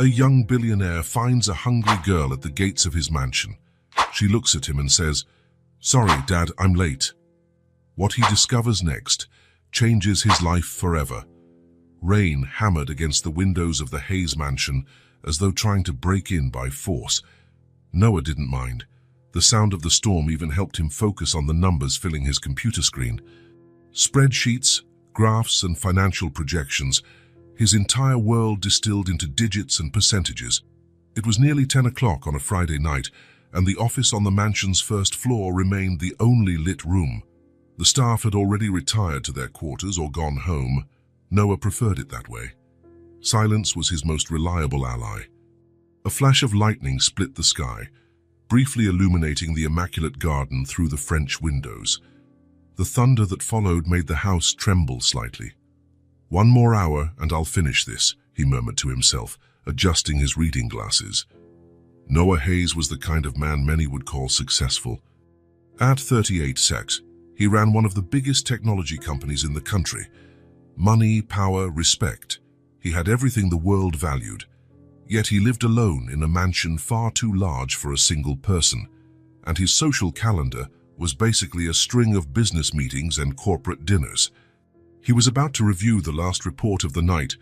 A young billionaire finds a hungry girl at the gates of his mansion. She looks at him and says, "Sorry, Dad, I'm late." What he discovers next changes his life forever. Rain hammered against the windows of the Hayes mansion as though trying to break in by force. Noah didn't mind. The sound of the storm even helped him focus on the numbers filling his computer screen. Spreadsheets, graphs, and financial projections, his entire world distilled into digits and percentages. It was nearly 10 o'clock on a Friday night, and the office on the mansion's first floor remained the only lit room. The staff had already retired to their quarters or gone home. Noah preferred it that way. Silence was his most reliable ally. A flash of lightning split the sky, briefly illuminating the immaculate garden through the French windows. The thunder that followed made the house tremble slightly. "One more hour and I'll finish this," he murmured to himself, adjusting his reading glasses. Noah Hayes was the kind of man many would call successful. At 38 sex, he ran one of the biggest technology companies in the country. Money, power, respect. He had everything the world valued. Yet he lived alone in a mansion far too large for a single person, and his social calendar was basically a string of business meetings and corporate dinners. He was about to review the last report of the night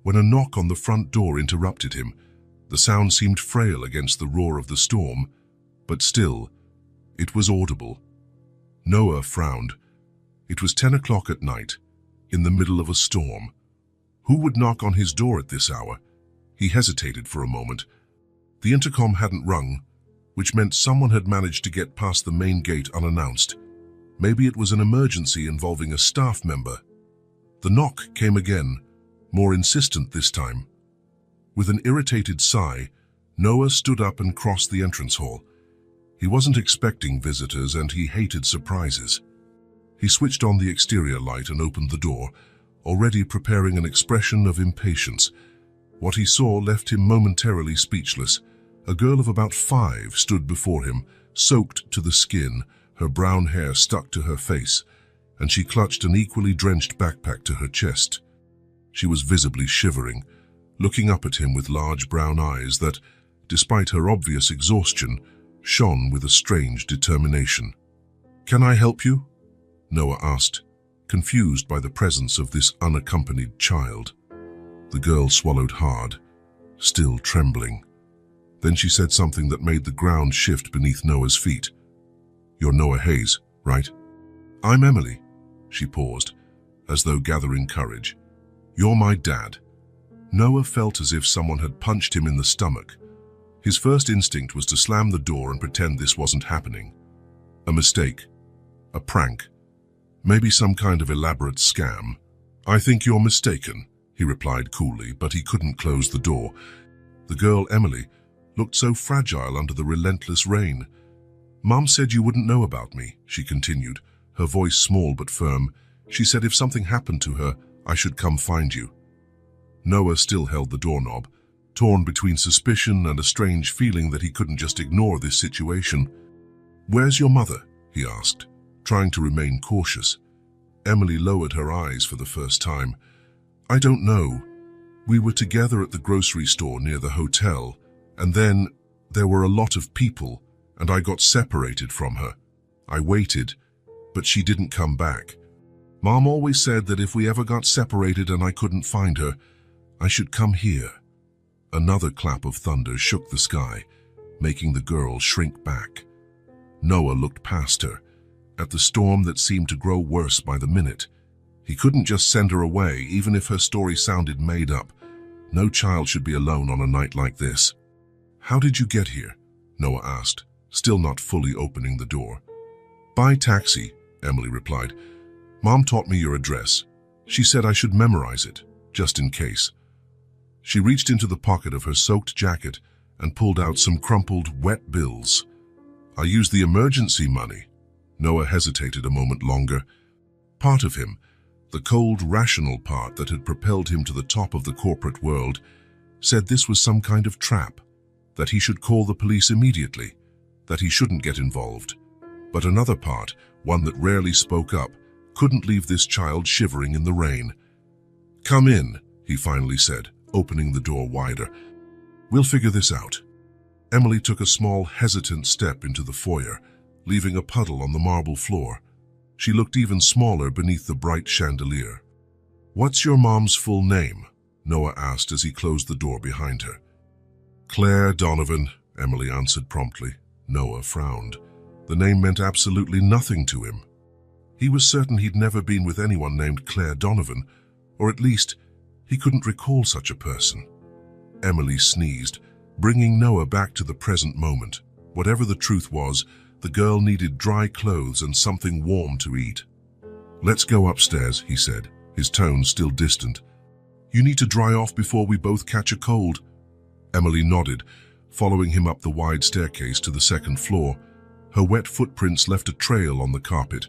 when a knock on the front door interrupted him. The sound seemed frail against the roar of the storm, but still, it was audible. Noah frowned. It was 10 o'clock at night, in the middle of a storm. Who would knock on his door at this hour? He hesitated for a moment. The intercom hadn't rung, which meant someone had managed to get past the main gate unannounced. Maybe it was an emergency involving a staff member. The knock came again, more insistent this time. With an irritated sigh, Noah stood up and crossed the entrance hall. He wasn't expecting visitors and he hated surprises. He switched on the exterior light and opened the door, already preparing an expression of impatience. What he saw left him momentarily speechless. A girl of about 5 stood before him, soaked to the skin, her brown hair stuck to her face, and she clutched an equally drenched backpack to her chest. She was visibly shivering, looking up at him with large brown eyes that, despite her obvious exhaustion, shone with a strange determination. "Can I help you?" Noah asked, confused by the presence of this unaccompanied child. The girl swallowed hard, still trembling. Then she said something that made the ground shift beneath Noah's feet. "You're Noah Hayes, right?" "I'm Emily." She paused, as though gathering courage. "You're my dad." Noah felt as if someone had punched him in the stomach. His first instinct was to slam the door and pretend this wasn't happening. A mistake. A prank. Maybe some kind of elaborate scam. "I think you're mistaken," he replied coolly, but he couldn't close the door. The girl, Emily, looked so fragile under the relentless rain. "Mom said you wouldn't know about me," she continued, her voice small but firm. "She said if something happened to her, I should come find you." Noah still held the doorknob, torn between suspicion and a strange feeling that he couldn't just ignore this situation. "Where's your mother?" he asked, trying to remain cautious. Emily lowered her eyes for the first time. "I don't know. We were together at the grocery store near the hotel, and then there were a lot of people, and I got separated from her. I waited, but she didn't come back. Mom always said that if we ever got separated and I couldn't find her, I should come here." Another clap of thunder shook the sky, making the girl shrink back. Noah looked past her, at the storm that seemed to grow worse by the minute. He couldn't just send her away, even if her story sounded made up. No child should be alone on a night like this. "How did you get here?" Noah asked, still not fully opening the door. "By taxi," Emily replied. "Mom taught me your address. She said I should memorize it, just in case." She reached into the pocket of her soaked jacket and pulled out some crumpled, wet bills. "I used the emergency money." Noah hesitated a moment longer. Part of him, the cold, rational part that had propelled him to the top of the corporate world, said this was some kind of trap, that he should call the police immediately, that he shouldn't get involved. But another part, one that rarely spoke up, couldn't leave this child shivering in the rain. "Come in," he finally said, opening the door wider. We'll figure this out. Emily took a small, hesitant step into the foyer, leaving a puddle on the marble floor. She looked even smaller beneath the bright chandelier. "What's your mom's full name?" Noah asked as he closed the door behind her. "Claire Donovan," Emily answered promptly. Noah frowned. The name meant absolutely nothing to him. He was certain he'd never been with anyone named Claire Donovan, or at least, he couldn't recall such a person. Emily sneezed, bringing Noah back to the present moment. Whatever the truth was, the girl needed dry clothes and something warm to eat. "Let's go upstairs," he said, his tone still distant. "You need to dry off before we both catch a cold." Emily nodded, following him up the wide staircase to the second floor. Her wet footprints left a trail on the carpet,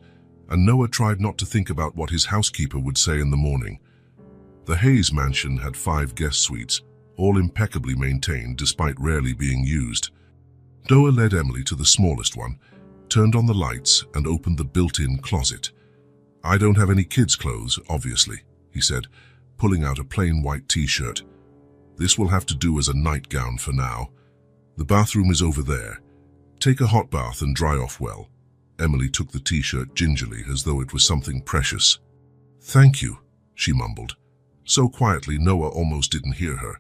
and Noah tried not to think about what his housekeeper would say in the morning. The Hayes mansion had 5 guest suites, all impeccably maintained despite rarely being used. Noah led Emily to the smallest one, turned on the lights, and opened the built-in closet. "I don't have any kids' clothes, obviously," he said, pulling out a plain white t-shirt. "This will have to do as a nightgown for now. The bathroom is over there. Take a hot bath and dry off well." Emily took the t-shirt gingerly as though it was something precious. "Thank you," she mumbled, so quietly Noah almost didn't hear her.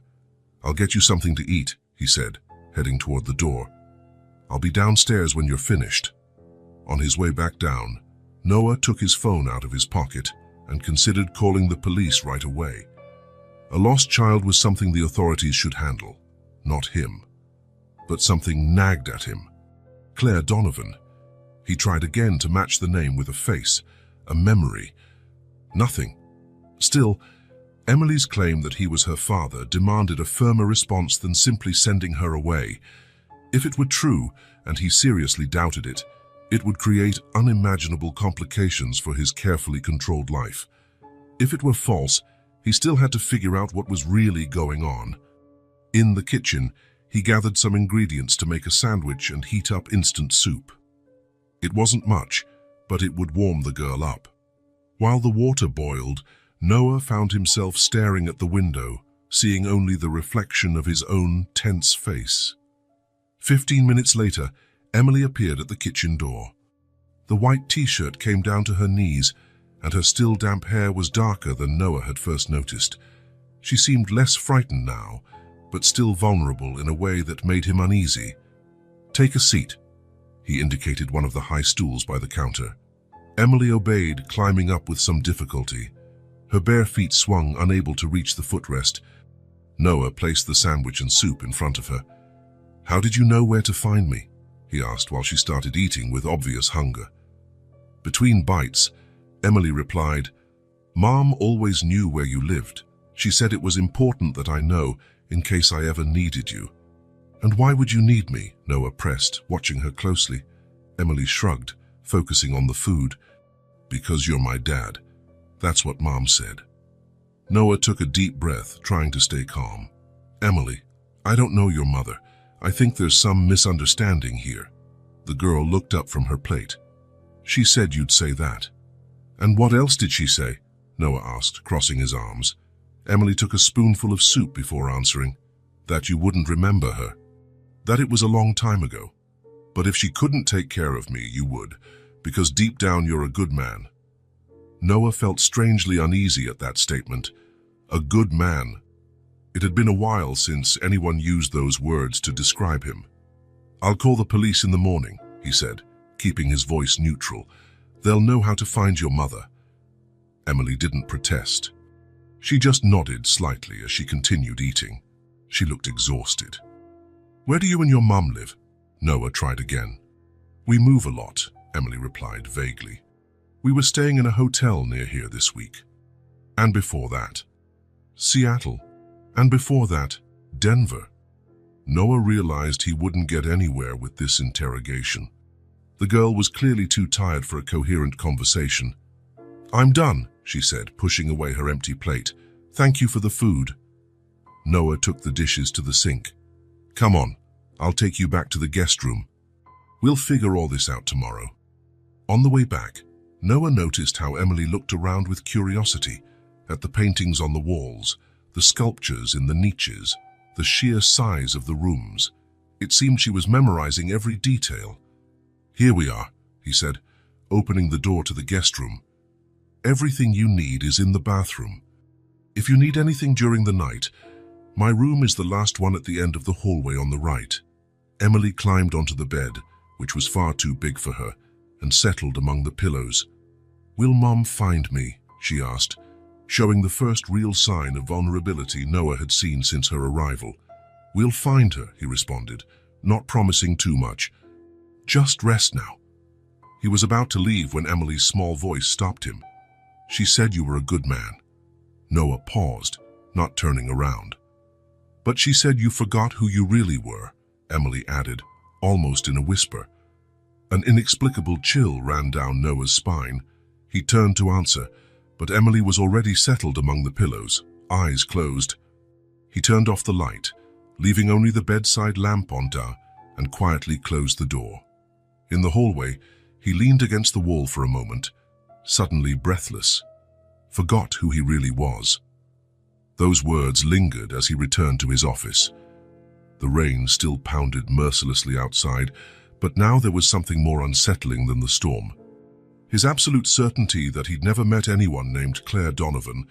"I'll get you something to eat," he said, heading toward the door. "I'll be downstairs when you're finished." On his way back down, Noah took his phone out of his pocket and considered calling the police right away. A lost child was something the authorities should handle, not him. But something nagged at him. Claire Donovan. He tried again to match the name with a face, a memory. Nothing. Still, Emily's claim that he was her father demanded a firmer response than simply sending her away. If it were true, and he seriously doubted it, it would create unimaginable complications for his carefully controlled life. If it were false, he still had to figure out what was really going on. In the kitchen, he gathered some ingredients to make a sandwich and heat up instant soup. It wasn't much, but it would warm the girl up. While the water boiled, Noah found himself staring at the window, seeing only the reflection of his own tense face. 15 minutes later, Emily appeared at the kitchen door. The white t-shirt came down to her knees, and her still damp hair was darker than Noah had first noticed. She seemed less frightened now, but still vulnerable in a way that made him uneasy. "Take a seat." He indicated one of the high stools by the counter. Emily obeyed, climbing up with some difficulty. Her bare feet swung, unable to reach the footrest. Noah placed the sandwich and soup in front of her. "How did you know where to find me?" he asked while she started eating with obvious hunger. Between bites, Emily replied, "Mom always knew where you lived. She said it was important that I know in case I ever needed you." "And why would you need me?" Noah pressed, watching her closely. Emily shrugged, focusing on the food. "Because you're my dad. That's what Mom said." Noah took a deep breath, trying to stay calm. "Emily, I don't know your mother. I think there's some misunderstanding here." The girl looked up from her plate. "She said you'd say that." "And what else did she say?" Noah asked, crossing his arms. Emily took a spoonful of soup before answering. "That you wouldn't remember her. That it was a long time ago. But if she couldn't take care of me, you would, because deep down you're a good man." Noah felt strangely uneasy at that statement. A good man. It had been a while since anyone used those words to describe him. "I'll call the police in the morning," he said, keeping his voice neutral. "They'll know how to find your mother." Emily didn't protest. She just nodded slightly as she continued eating. She looked exhausted. "Where do you and your mum live?" Noah tried again. "We move a lot," Emily replied vaguely. "We were staying in a hotel near here this week. And before that, Seattle. And before that, Denver." Noah realized he wouldn't get anywhere with this interrogation. The girl was clearly too tired for a coherent conversation. "I'm done," she said, pushing away her empty plate. "Thank you for the food." Noah took the dishes to the sink. "Come on, I'll take you back to the guest room. We'll figure all this out tomorrow." On the way back, Noah noticed how Emily looked around with curiosity at the paintings on the walls, the sculptures in the niches, the sheer size of the rooms. It seemed she was memorizing every detail. "Here we are," he said, opening the door to the guest room. "Everything you need is in the bathroom. If you need anything during the night, my room is the last one at the end of the hallway on the right." Emily climbed onto the bed, which was far too big for her, and settled among the pillows. "Will Mom find me?" she asked, showing the first real sign of vulnerability Noah had seen since her arrival. "We'll find her," he responded, not promising too much. "Just rest now." He was about to leave when Emily's small voice stopped him. "She said you were a good man." Noah paused, not turning around. "But she said you forgot who you really were," Emily added, almost in a whisper. An inexplicable chill ran down Noah's spine. He turned to answer, but Emily was already settled among the pillows, eyes closed. He turned off the light, leaving only the bedside lamp on, and quietly closed the door. In the hallway, he leaned against the wall for a moment, suddenly breathless. Forgot who he really was. Those words lingered as he returned to his office. The rain still pounded mercilessly outside, but now there was something more unsettling than the storm. His absolute certainty that he'd never met anyone named Claire Donovan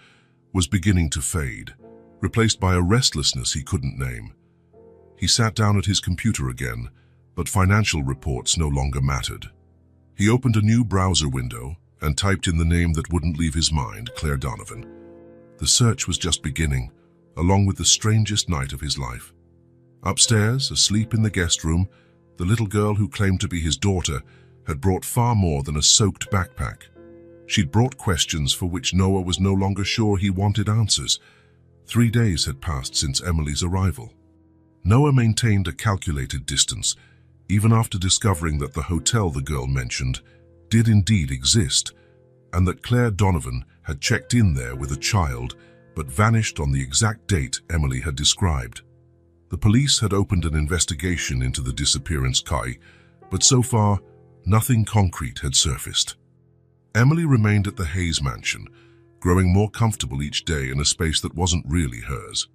was beginning to fade, replaced by a restlessness he couldn't name. He sat down at his computer again, but financial reports no longer mattered. He opened a new browser window and typed in the name that wouldn't leave his mind, Claire Donovan. The search was just beginning, along with the strangest night of his life. Upstairs, asleep in the guest room, the little girl who claimed to be his daughter had brought far more than a soaked backpack. She'd brought questions for which Noah was no longer sure he wanted answers. 3 days had passed since Emily's arrival. Noah maintained a calculated distance, even after discovering that the hotel the girl mentioned did indeed exist, and that Claire Donovan had checked in there with a child, but vanished on the exact date Emily had described. The police had opened an investigation into the disappearance, but so far, nothing concrete had surfaced. Emily remained at the Hayes mansion, growing more comfortable each day in a space that wasn't really hers.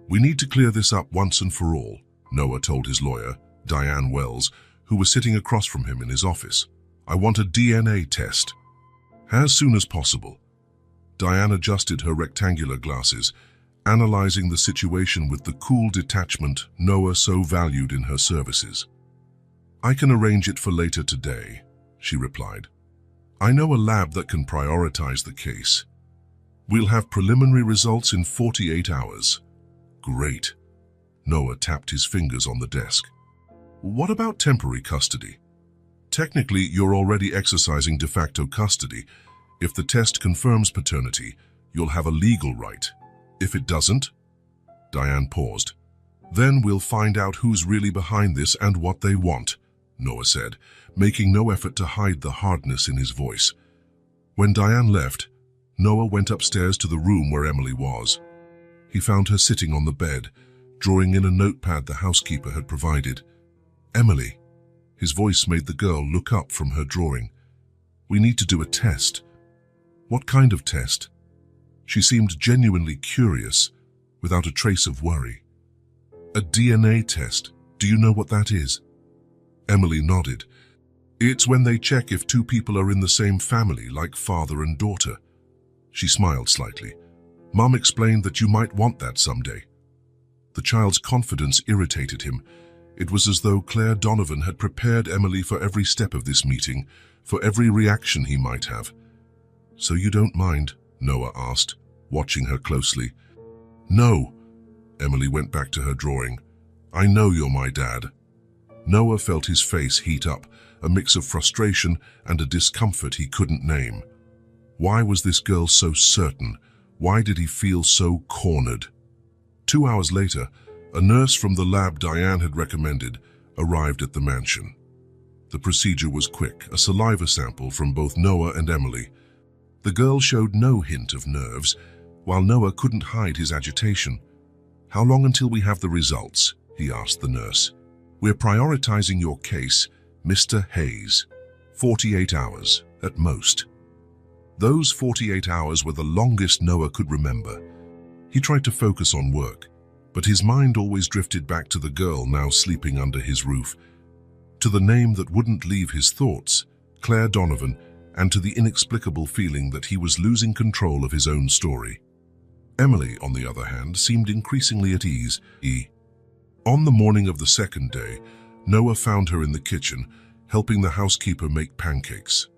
"We need to clear this up once and for all," Noah told his lawyer, Diane Wells, who was sitting across from him in his office. "I want a DNA test. As soon as possible." Diane adjusted her rectangular glasses, analyzing the situation with the cool detachment Noah so valued in her services. "I can arrange it for later today," she replied. "I know a lab that can prioritize the case. We'll have preliminary results in 48 hours. "Great." Noah tapped his fingers on the desk. "What about temporary custody? Technically, you're already exercising de facto custody. If the test confirms paternity, you'll have a legal right. If it doesn't..." Diane paused. "Then we'll find out who's really behind this and what they want," Noah said, making no effort to hide the hardness in his voice. When Diane left, Noah went upstairs to the room where Emily was. He found her sitting on the bed, drawing in a notepad the housekeeper had provided. "Emily," his voice made the girl look up from her drawing. "We need to do a test." "What kind of test?" She seemed genuinely curious, without a trace of worry. "A DNA test. Do you know what that is?" Emily nodded. "It's when they check if two people are in the same family, like father and daughter." She smiled slightly. "Mom explained that you might want that someday." The child's confidence irritated him. It was as though Claire Donovan had prepared Emily for every step of this meeting, for every reaction he might have. "So you don't mind?" Noah asked, watching her closely. "No." Emily went back to her drawing. "I know you're my dad." Noah felt his face heat up, a mix of frustration and a discomfort he couldn't name. Why was this girl so certain? Why did he feel so cornered? 2 hours later, a nurse from the lab Diane had recommended arrived at the mansion. The procedure was quick, a saliva sample from both Noah and Emily. The girl showed no hint of nerves, while Noah couldn't hide his agitation. "How long until we have the results?" he asked the nurse. "We're prioritizing your case, Mr. Hayes. 48 hours, at most." Those 48 hours were the longest Noah could remember. He tried to focus on work, But his mind always drifted back to the girl now sleeping under his roof, to the name that wouldn't leave his thoughts, Claire Donovan, and to the inexplicable feeling that he was losing control of his own story. Emily, on the other hand, seemed increasingly at ease. On the morning of the second day, Noah found her in the kitchen, helping the housekeeper make pancakes.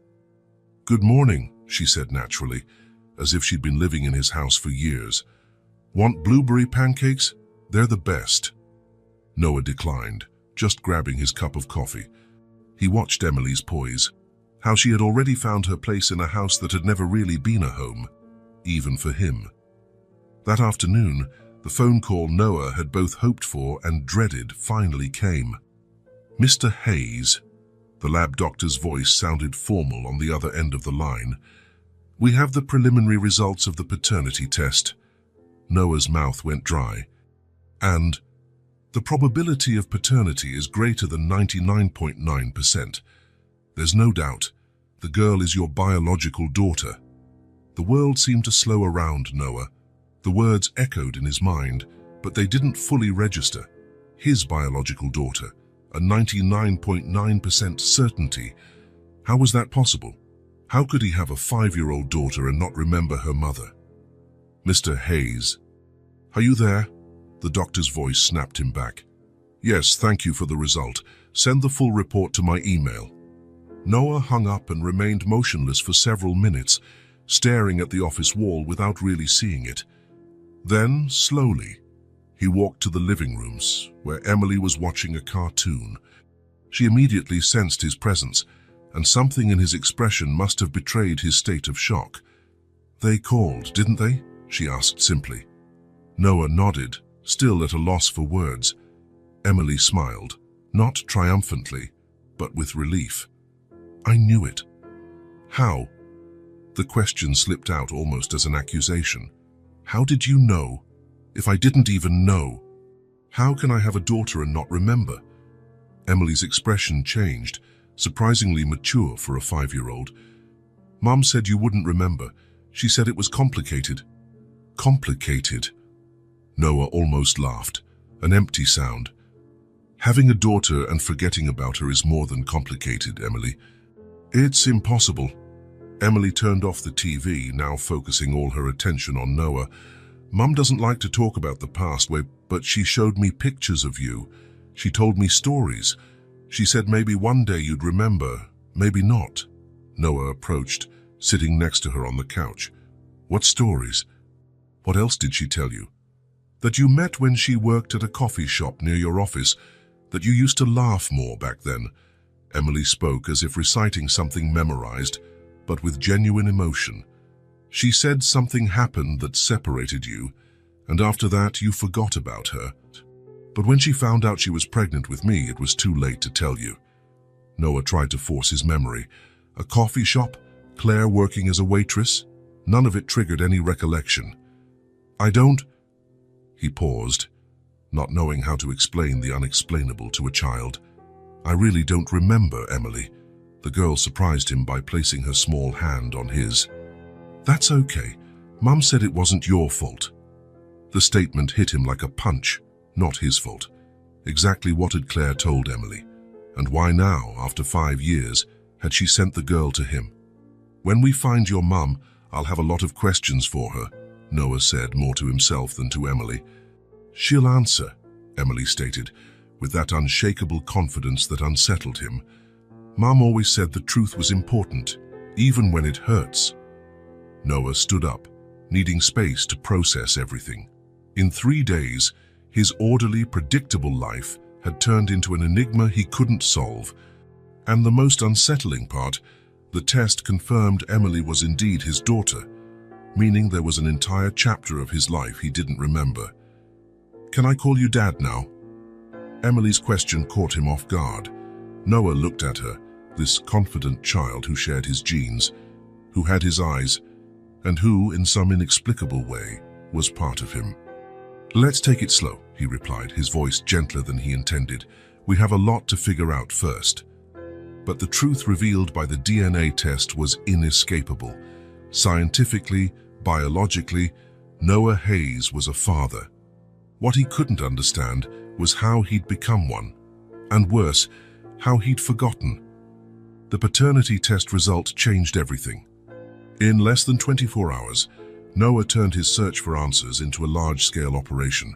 "Good morning," she said naturally, as if she'd been living in his house for years. "Want blueberry pancakes? They're the best." Noah declined, just grabbing his cup of coffee. He watched Emily's poise, how she had already found her place in a house that had never really been a home, even for him. That afternoon, the phone call Noah had both hoped for and dreaded finally came. "Mr. Hayes," the lab doctor's voice sounded formal on the other end of the line. "We have the preliminary results of the paternity test." Noah's mouth went dry. "And the probability of paternity is greater than 99.9%. There's no doubt. The girl is your biological daughter." The world seemed to slow around Noah. The words echoed in his mind, but they didn't fully register. His biological daughter, a 99.9% certainty. How was that possible? How could he have a 5-year-old daughter and not remember her mother? "Mr. Hayes, are you there?" The doctor's voice snapped him back. "Yes, thank you for the result. Send the full report to my email." Noah hung up and remained motionless for several minutes, staring at the office wall without really seeing it. Then, slowly, he walked to the living rooms, where Emily was watching a cartoon. She immediately sensed his presence, and something in his expression must have betrayed his state of shock. "They called, didn't they?" she asked simply. Noah nodded, still at a loss for words. Emily smiled, not triumphantly, but with relief. "I knew it." "How?" The question slipped out almost as an accusation. "How did you know? If I didn't even know? How can I have a daughter and not remember?" Emily's expression changed, surprisingly mature for a 5-year-old. "Mom said you wouldn't remember. She said it was complicated." "Complicated?" Noah almost laughed, an empty sound. "Having a daughter and forgetting about her is more than complicated, Emily. It's impossible." Emily turned off the TV, now focusing all her attention on Noah. "Mum doesn't like to talk about the past, but she showed me pictures of you. She told me stories. She said maybe one day you'd remember, maybe not." Noah approached, sitting next to her on the couch. "What stories? What else did she tell you?" "That you met when she worked at a coffee shop near your office, that you used to laugh more back then." Emily spoke as if reciting something memorized, but with genuine emotion. "She said something happened that separated you, and after that you forgot about her. But when she found out she was pregnant with me, it was too late to tell you." Noah tried to force his memory. A coffee shop? Claire working as a waitress? None of it triggered any recollection. "I don't..." He paused, not knowing how to explain the unexplainable to a child. "I really don't remember, Emily." The girl surprised him by placing her small hand on his. "That's okay. Mum said it wasn't your fault." The statement hit him like a punch. Not his fault. Exactly what had Claire told Emily? And why now, after 5 years, had she sent the girl to him? "When we find your mum, I'll have a lot of questions for her," Noah said, more to himself than to Emily. "She'll answer," Emily stated, with that unshakable confidence that unsettled him. "Mum always said the truth was important, even when it hurts." Noah stood up, needing space to process everything. In 3 days, his orderly, predictable life had turned into an enigma he couldn't solve. And the most unsettling part, the test confirmed Emily was indeed his daughter, meaning there was an entire chapter of his life he didn't remember. "Can I call you Dad now?" Emily's question caught him off guard. Noah looked at her, this confident child who shared his genes, who had his eyes, and who, in some inexplicable way, was part of him. "Let's take it slow," he replied, his voice gentler than he intended. "We have a lot to figure out first." But the truth revealed by the DNA test was inescapable. Scientifically, biologically, Noah Hayes was a father. What he couldn't understand was how he'd become one, and worse, how he'd forgotten. The paternity test result changed everything. In less than 24 hours, Noah turned his search for answers into a large-scale operation.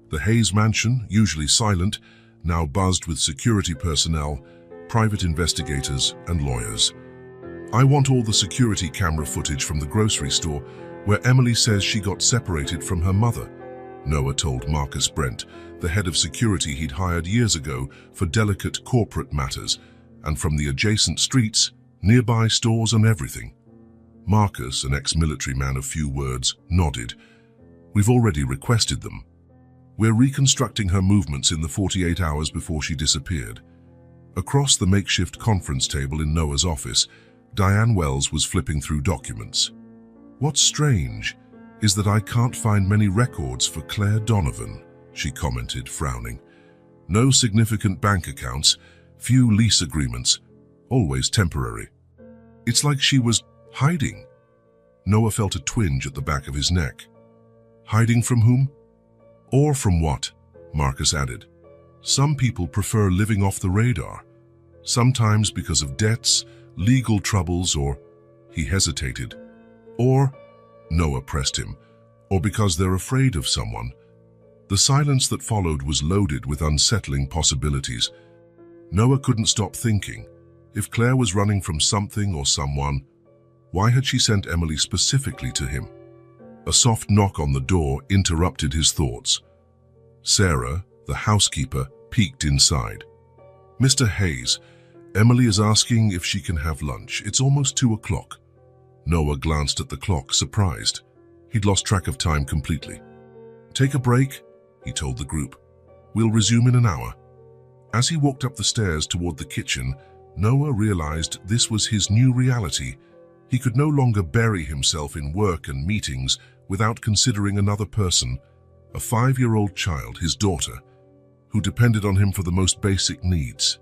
The Hayes mansion, usually silent, now buzzed with security personnel, private investigators, and lawyers. "I want all the security camera footage from the grocery store where Emily says she got separated from her mother," Noah told Marcus Brent, the head of security he'd hired years ago for delicate corporate matters, and from the adjacent streets, nearby stores and everything. Marcus, an ex-military man of few words, nodded. "We've already requested them. We're reconstructing her movements in the 48 hours before she disappeared." Across the makeshift conference table in Noah's office, Diane Wells was flipping through documents. "What's strange is that I can't find many records for Claire Donovan," she commented, frowning. "No significant bank accounts, few lease agreements, always temporary. It's like she was hiding." Noah felt a twinge at the back of his neck. "Hiding from whom? Or from what?" Marcus added. "Some people prefer living off the radar, sometimes because of debts, legal troubles, or..." He hesitated. "Or," Noah pressed him, "or because they're afraid of someone." The silence that followed was loaded with unsettling possibilities. Noah couldn't stop thinking. If Claire was running from something or someone, why had she sent Emily specifically to him? A soft knock on the door interrupted his thoughts. Sarah, the housekeeper, peeked inside. "Mr. Hayes, Emily is asking if she can have lunch. It's almost 2 o'clock. Noah glanced at the clock, surprised. He'd lost track of time completely. "Take a break," he told the group. "We'll resume in an hour." As he walked up the stairs toward the kitchen, Noah realized this was his new reality. He could no longer bury himself in work and meetings without considering another person, a 5-year-old child, his daughter, who depended on him for the most basic needs.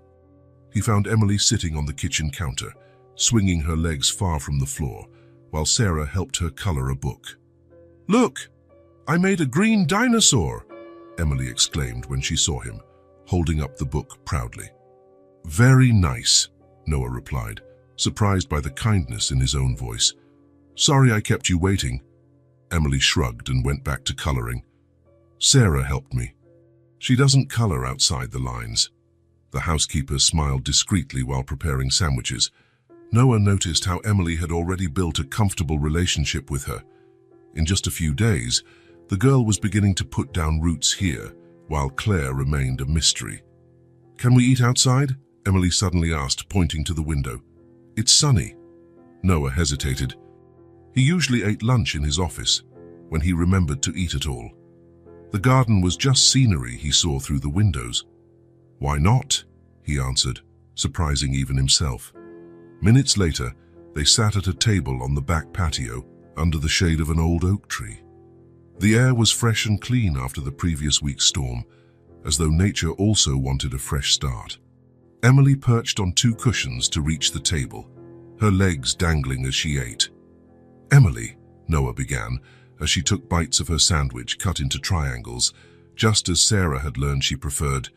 He found Emily sitting on the kitchen counter, swinging her legs far from the floor, while Sarah helped her color a book. "Look, I made a green dinosaur," Emily exclaimed when she saw him, holding up the book proudly. "Very nice," Noah replied, surprised by the kindness in his own voice. "Sorry I kept you waiting." Emily shrugged and went back to coloring. "Sarah helped me. She doesn't color outside the lines." The housekeeper smiled discreetly while preparing sandwiches. Noah noticed how Emily had already built a comfortable relationship with her. In just a few days, the girl was beginning to put down roots here, while Claire remained a mystery. "Can we eat outside?" Emily suddenly asked, pointing to the window. "It's sunny." Noah hesitated. He usually ate lunch in his office, when he remembered to eat at all. The garden was just scenery he saw through the windows. "Why not?" he answered, surprising even himself. Minutes later, they sat at a table on the back patio under the shade of an old oak tree. The air was fresh and clean after the previous week's storm, as though nature also wanted a fresh start. Emily perched on 2 cushions to reach the table, her legs dangling as she ate. "Emily," Noah began, as she took bites of her sandwich cut into triangles, just as Sarah had learned she preferred.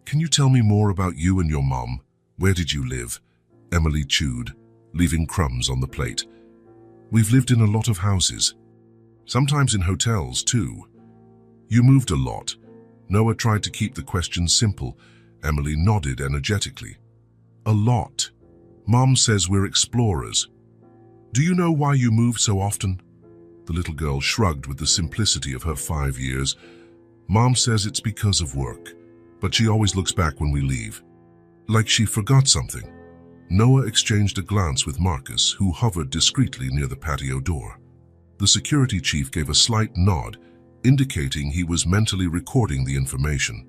"Can you tell me more about you and your mom? Where did you live?" Emily chewed, leaving crumbs on the plate. "We've lived in a lot of houses. Sometimes in hotels, too." "You moved a lot." Noah tried to keep the question simple. Emily nodded energetically. "A lot. Mom says we're explorers." "Do you know why you move so often?" The little girl shrugged with the simplicity of her 5 years. "Mom says it's because of work, but she always looks back when we leave. Like she forgot something." Noah exchanged a glance with Marcus, who hovered discreetly near the patio door. The security chief gave a slight nod, indicating he was mentally recording the information.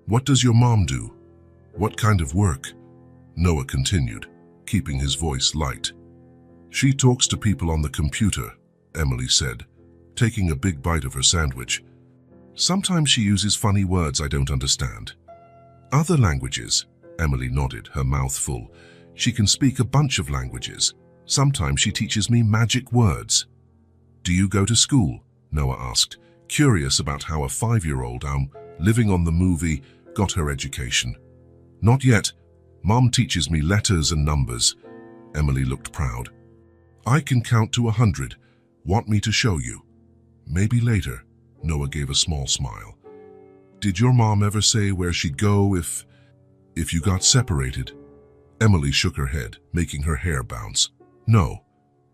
"What does your mom do? What kind of work?" Noah continued, keeping his voice light. "She talks to people on the computer," Emily said, taking a big bite of her sandwich. "Sometimes she uses funny words I don't understand." "Other languages?" Emily nodded, her mouth full. "She can speak a bunch of languages. Sometimes she teaches me magic words." "Do you go to school?" Noah asked, curious about how a 5-year-old living on the movie got her education. Not yet. Mom teaches me letters and numbers. Emily looked proud. I can count to 100. Want me to show you? Maybe later. Noah gave a small smile. Did your mom ever say where she'd go if you got separated? Emily shook her head, making her hair bounce. No.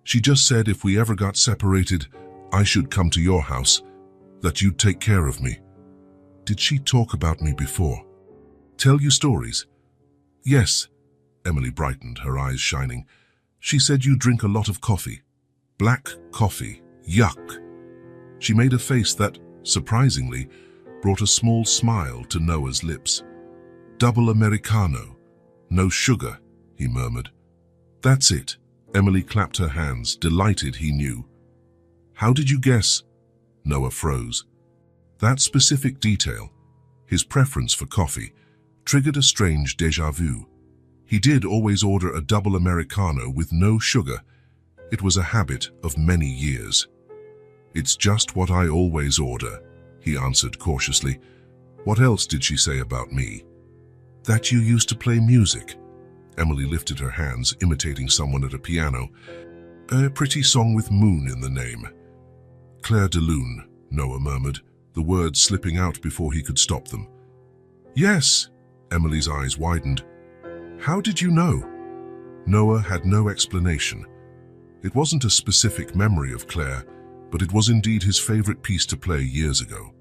She just said if we ever got separated, I should come to your house, that you'd take care of me. Did she talk about me before? Tell you stories? Yes. Emily brightened, her eyes shining. She said you drink a lot of coffee. Black coffee. Yuck. She made a face that, surprisingly, brought a small smile to Noah's lips. Double Americano. No sugar, he murmured. That's it. Emily clapped her hands, delighted he knew. How did you guess? Noah froze. That specific detail, his preference for coffee, triggered a strange déjà vu. He did always order a double Americano with no sugar. It was a habit of many years. It's just what I always order, he answered cautiously. What else did she say about me? That you used to play music. Emily lifted her hands, imitating someone at a piano. A pretty song with moon in the name. Claire de Lune, Noah murmured, the words slipping out before he could stop them. Yes, Emily's eyes widened. How did you know? Noah had no explanation. It wasn't a specific memory of Claire, but it was indeed his favorite piece to play years ago.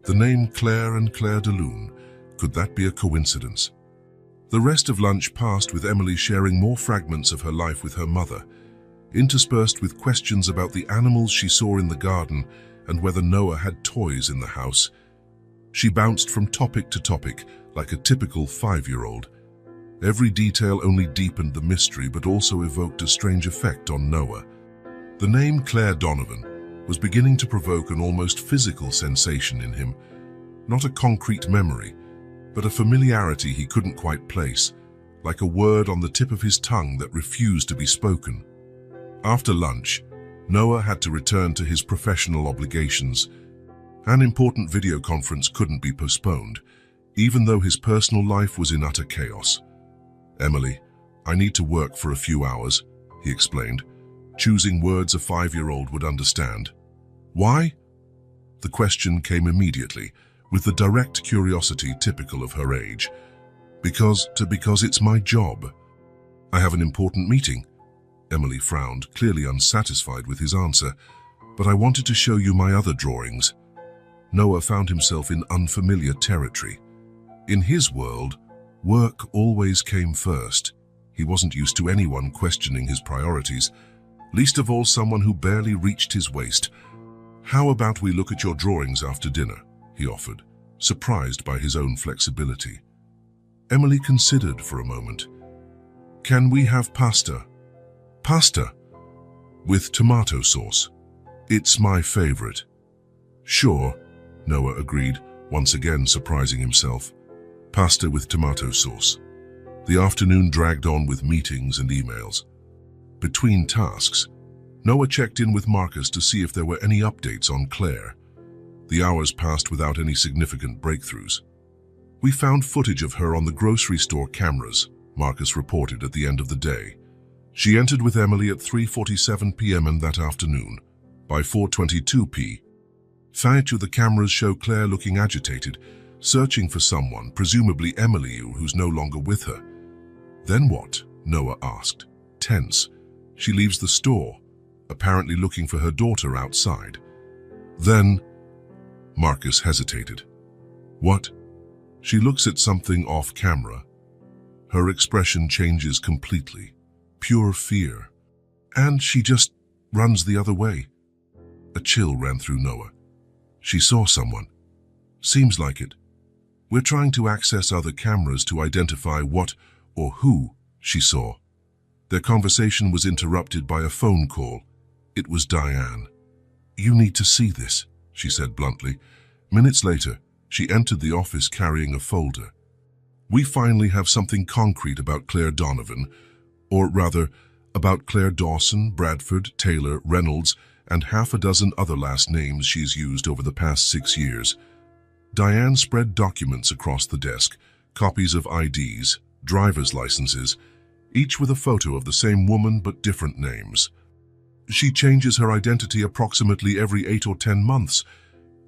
The name Claire and Claire de Lune, could that be a coincidence? The rest of lunch passed with Emily sharing more fragments of her life with her mother, interspersed with questions about the animals she saw in the garden and whether Noah had toys in the house. She bounced from topic to topic like a typical 5-year-old. Every detail only deepened the mystery but also evoked a strange effect on Noah. The name Claire Donovan was beginning to provoke an almost physical sensation in him, not a concrete memory, but a familiarity he couldn't quite place, like a word on the tip of his tongue that refused to be spoken. After lunch, Noah had to return to his professional obligations. An important video conference couldn't be postponed, even though his personal life was in utter chaos. Emily, I need to work for a few hours, he explained, choosing words a 5-year-old would understand. Why? The question came immediately, with the direct curiosity typical of her age. Because it's my job. I have an important meeting. Emily frowned, clearly unsatisfied with his answer. But I wanted to show you my other drawings. Noah found himself in unfamiliar territory. In his world, work always came first. He wasn't used to anyone questioning his priorities, least of all someone who barely reached his waist. How about we look at your drawings after dinner, he offered, surprised by his own flexibility. Emily considered for a moment. Can we have pasta? Pasta? With tomato sauce. It's my favorite. Sure, Noah agreed, once again surprising himself. Pasta with tomato sauce. The afternoon dragged on with meetings and emails. Between tasks, Noah checked in with Marcus to see if there were any updates on Claire. The hours passed without any significant breakthroughs. We found footage of her on the grocery store cameras, Marcus reported at the end of the day. She entered with Emily at 3:47 p.m. and that afternoon. By 4:22 p.m. the cameras show Claire looking agitated, searching for someone, presumably Emily, who's no longer with her. Then what? Noah asked, tense. She leaves the store, apparently looking for her daughter outside. Then, Marcus hesitated. What? She looks at something off camera. Her expression changes completely. Pure fear. And she just runs the other way. A chill ran through Noah. She saw someone. Seems like it. We're trying to access other cameras to identify what or who she saw. Their conversation was interrupted by a phone call. It was Diane. You need to see this, she said bluntly. Minutes later, she entered the office carrying a folder. We finally have something concrete about Claire Donovan, or rather, about Claire Dawson, Bradford, Taylor, Reynolds, and half a dozen other last names she's used over the past 6 years. Diane spread documents across the desk, copies of IDs, driver's licenses, each with a photo of the same woman but different names. She changes her identity approximately every 8 or 10 months.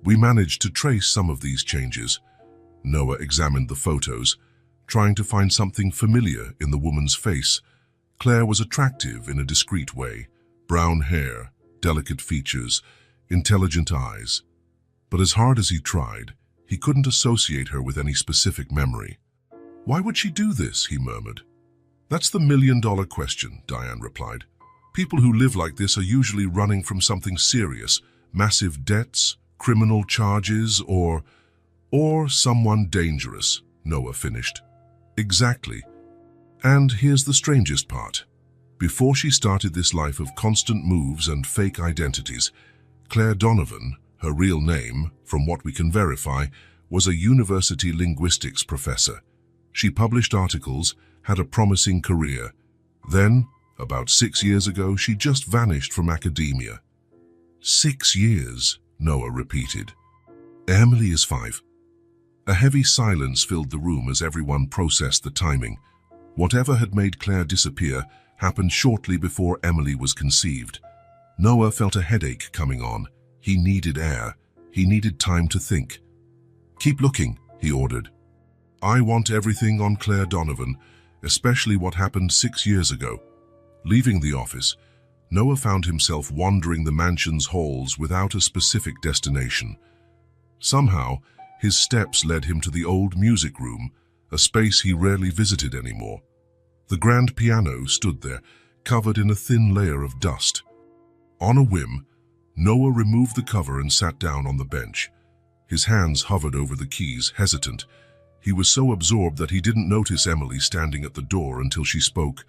We managed to trace some of these changes. Noah examined the photos, trying to find something familiar in the woman's face. Claire was attractive in a discreet way. Brown hair, delicate features, intelligent eyes. But as hard as he tried, he couldn't associate her with any specific memory. "Why would she do this?" he murmured. "That's the million-dollar question," Diane replied. "People who live like this are usually running from something serious, massive debts, criminal charges, or someone dangerous," Noah finished. "Exactly. And here's the strangest part. Before she started this life of constant moves and fake identities, Claire Donovan, her real name, from what we can verify, was a university linguistics professor. She published articles, had a promising career. Then, about 6 years ago, she just vanished from academia." 6 years, Noah repeated. "Emily is 5. A heavy silence filled the room as everyone processed the timing. Whatever had made Claire disappear happened shortly before Emily was conceived. Noah felt a headache coming on. He needed air. He needed time to think. "Keep looking," he ordered. "I want everything on Claire Donovan, especially what happened 6 years ago." Leaving the office, Noah found himself wandering the mansion's halls without a specific destination. Somehow, his steps led him to the old music room, a space he rarely visited anymore. The grand piano stood there, covered in a thin layer of dust. On a whim, Noah removed the cover and sat down on the bench. His hands hovered over the keys, hesitant. He was so absorbed that he didn't notice Emily standing at the door until she spoke.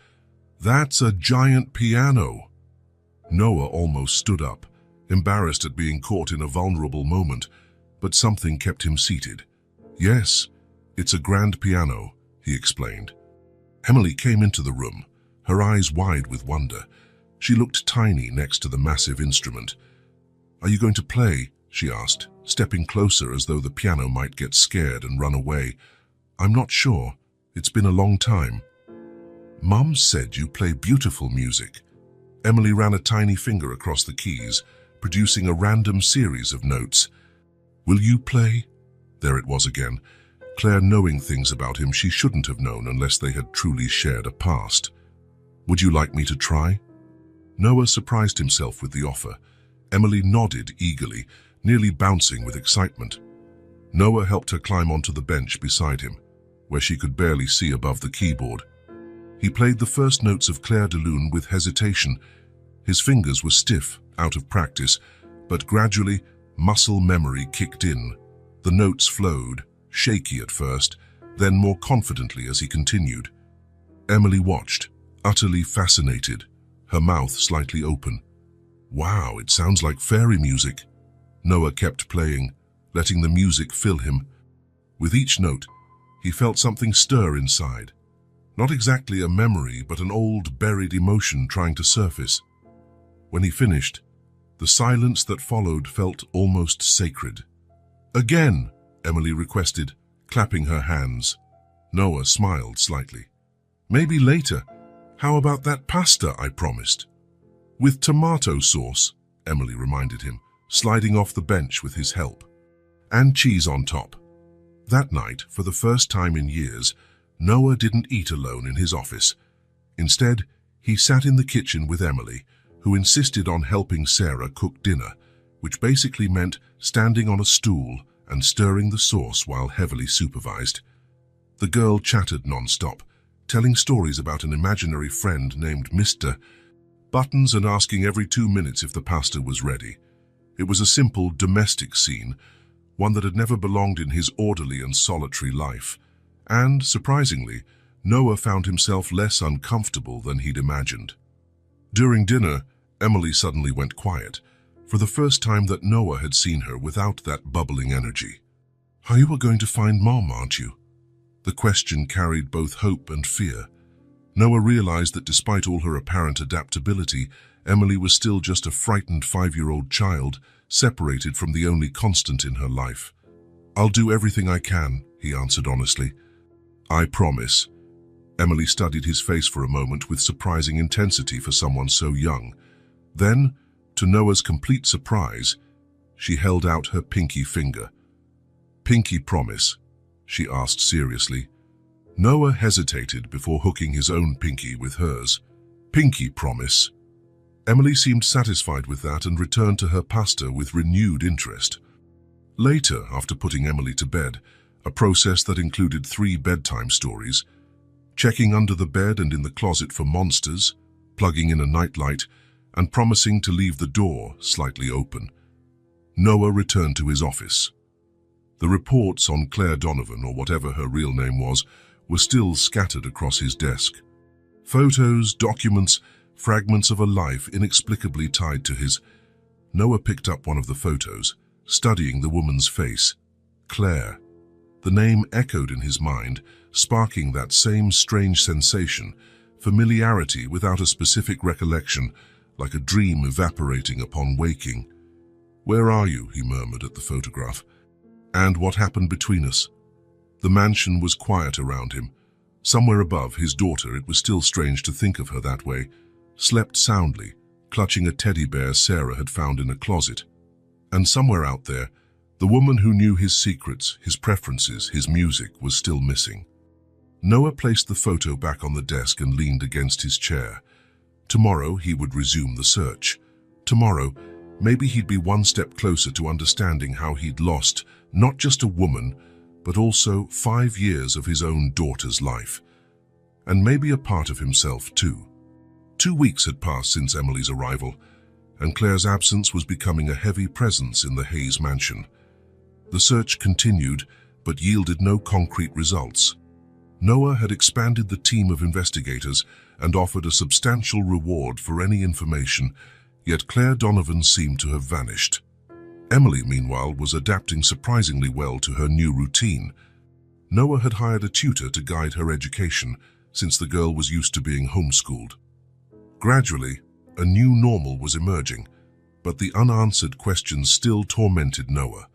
"That's a giant piano." Noah almost stood up, embarrassed at being caught in a vulnerable moment, but something kept him seated. "Yes, it's a grand piano," he explained. Emily came into the room, her eyes wide with wonder. She looked tiny next to the massive instrument. "Are you going to play?" she asked, stepping closer as though the piano might get scared and run away. "I'm not sure. It's been a long time." "Mum said you play beautiful music." Emily ran a tiny finger across the keys, producing a random series of notes. "Will you play?" There it was again. Claire knowing things about him she shouldn't have known unless they had truly shared a past. "Would you like me to try?" Noah surprised himself with the offer. Emily nodded eagerly, nearly bouncing with excitement. Noah helped her climb onto the bench beside him, where she could barely see above the keyboard. He played the first notes of Claire de Lune with hesitation. His fingers were stiff, out of practice, but gradually muscle memory kicked in. The notes flowed, shaky at first, then more confidently as he continued. Emily watched, utterly fascinated, her mouth slightly open. "Wow, it sounds like fairy music." Noah kept playing, letting the music fill him. With each note, he felt something stir inside. Not exactly a memory, but an old, buried emotion trying to surface. When he finished, the silence that followed felt almost sacred. "Again," Emily requested, clapping her hands. Noah smiled slightly. "Maybe later. How about that pasta I promised?" "With tomato sauce," Emily reminded him, sliding off the bench with his help. "And cheese on top." That night, for the first time in years, Noah didn't eat alone in his office. Instead, he sat in the kitchen with Emily, who insisted on helping Sarah cook dinner, which basically meant standing on a stool and stirring the sauce while heavily supervised. The girl chattered non-stop, telling stories about an imaginary friend named Mr. Buttons and asking every 2 minutes if the pasta was ready. It was a simple, domestic scene, one that had never belonged in his orderly and solitary life. And, surprisingly, Noah found himself less uncomfortable than he'd imagined. During dinner, Emily suddenly went quiet, for the first time that Noah had seen her without that bubbling energy. "You are going to find Mom, aren't you?" The question carried both hope and fear. Noah realized that despite all her apparent adaptability, Emily was still just a frightened 5-year-old child, separated from the only constant in her life. "I'll do everything I can," he answered honestly. "I promise." Emily studied his face for a moment with surprising intensity for someone so young. Then, to Noah's complete surprise, she held out her pinky finger. "Pinky promise?" she asked seriously. Noah hesitated before hooking his own pinky with hers. "Pinky promise?" Emily seemed satisfied with that and returned to her pasta with renewed interest. Later, after putting Emily to bed, a process that included 3 bedtime stories, checking under the bed and in the closet for monsters, plugging in a nightlight, and promising to leave the door slightly open, Noah returned to his office. The reports on Claire Donovan, or whatever her real name was, were still scattered across his desk. Photos, documents, fragments of a life inexplicably tied to his. Noah picked up one of the photos, studying the woman's face. Claire. The name echoed in his mind, sparking that same strange sensation, familiarity without a specific recollection, like a dream evaporating upon waking. "Where are you?" he murmured at the photograph. "And what happened between us?" The mansion was quiet around him. Somewhere above, his daughter, it was still strange to think of her that way, slept soundly, clutching a teddy bear Sarah had found in a closet. And somewhere out there, the woman who knew his secrets, his preferences, his music, was still missing. Noah placed the photo back on the desk and leaned against his chair. Tomorrow he would resume the search. Tomorrow, maybe he'd be one step closer to understanding how he'd lost not just a woman, but also 5 years of his own daughter's life. And maybe a part of himself too. 2 weeks had passed since Emily's arrival, and Claire's absence was becoming a heavy presence in the Hayes mansion. The search continued, but yielded no concrete results. Noah had expanded the team of investigators and offered a substantial reward for any information, yet Claire Donovan seemed to have vanished. Emily, meanwhile, was adapting surprisingly well to her new routine. Noah had hired a tutor to guide her education, since the girl was used to being homeschooled. Gradually, a new normal was emerging, but the unanswered questions still tormented Noah.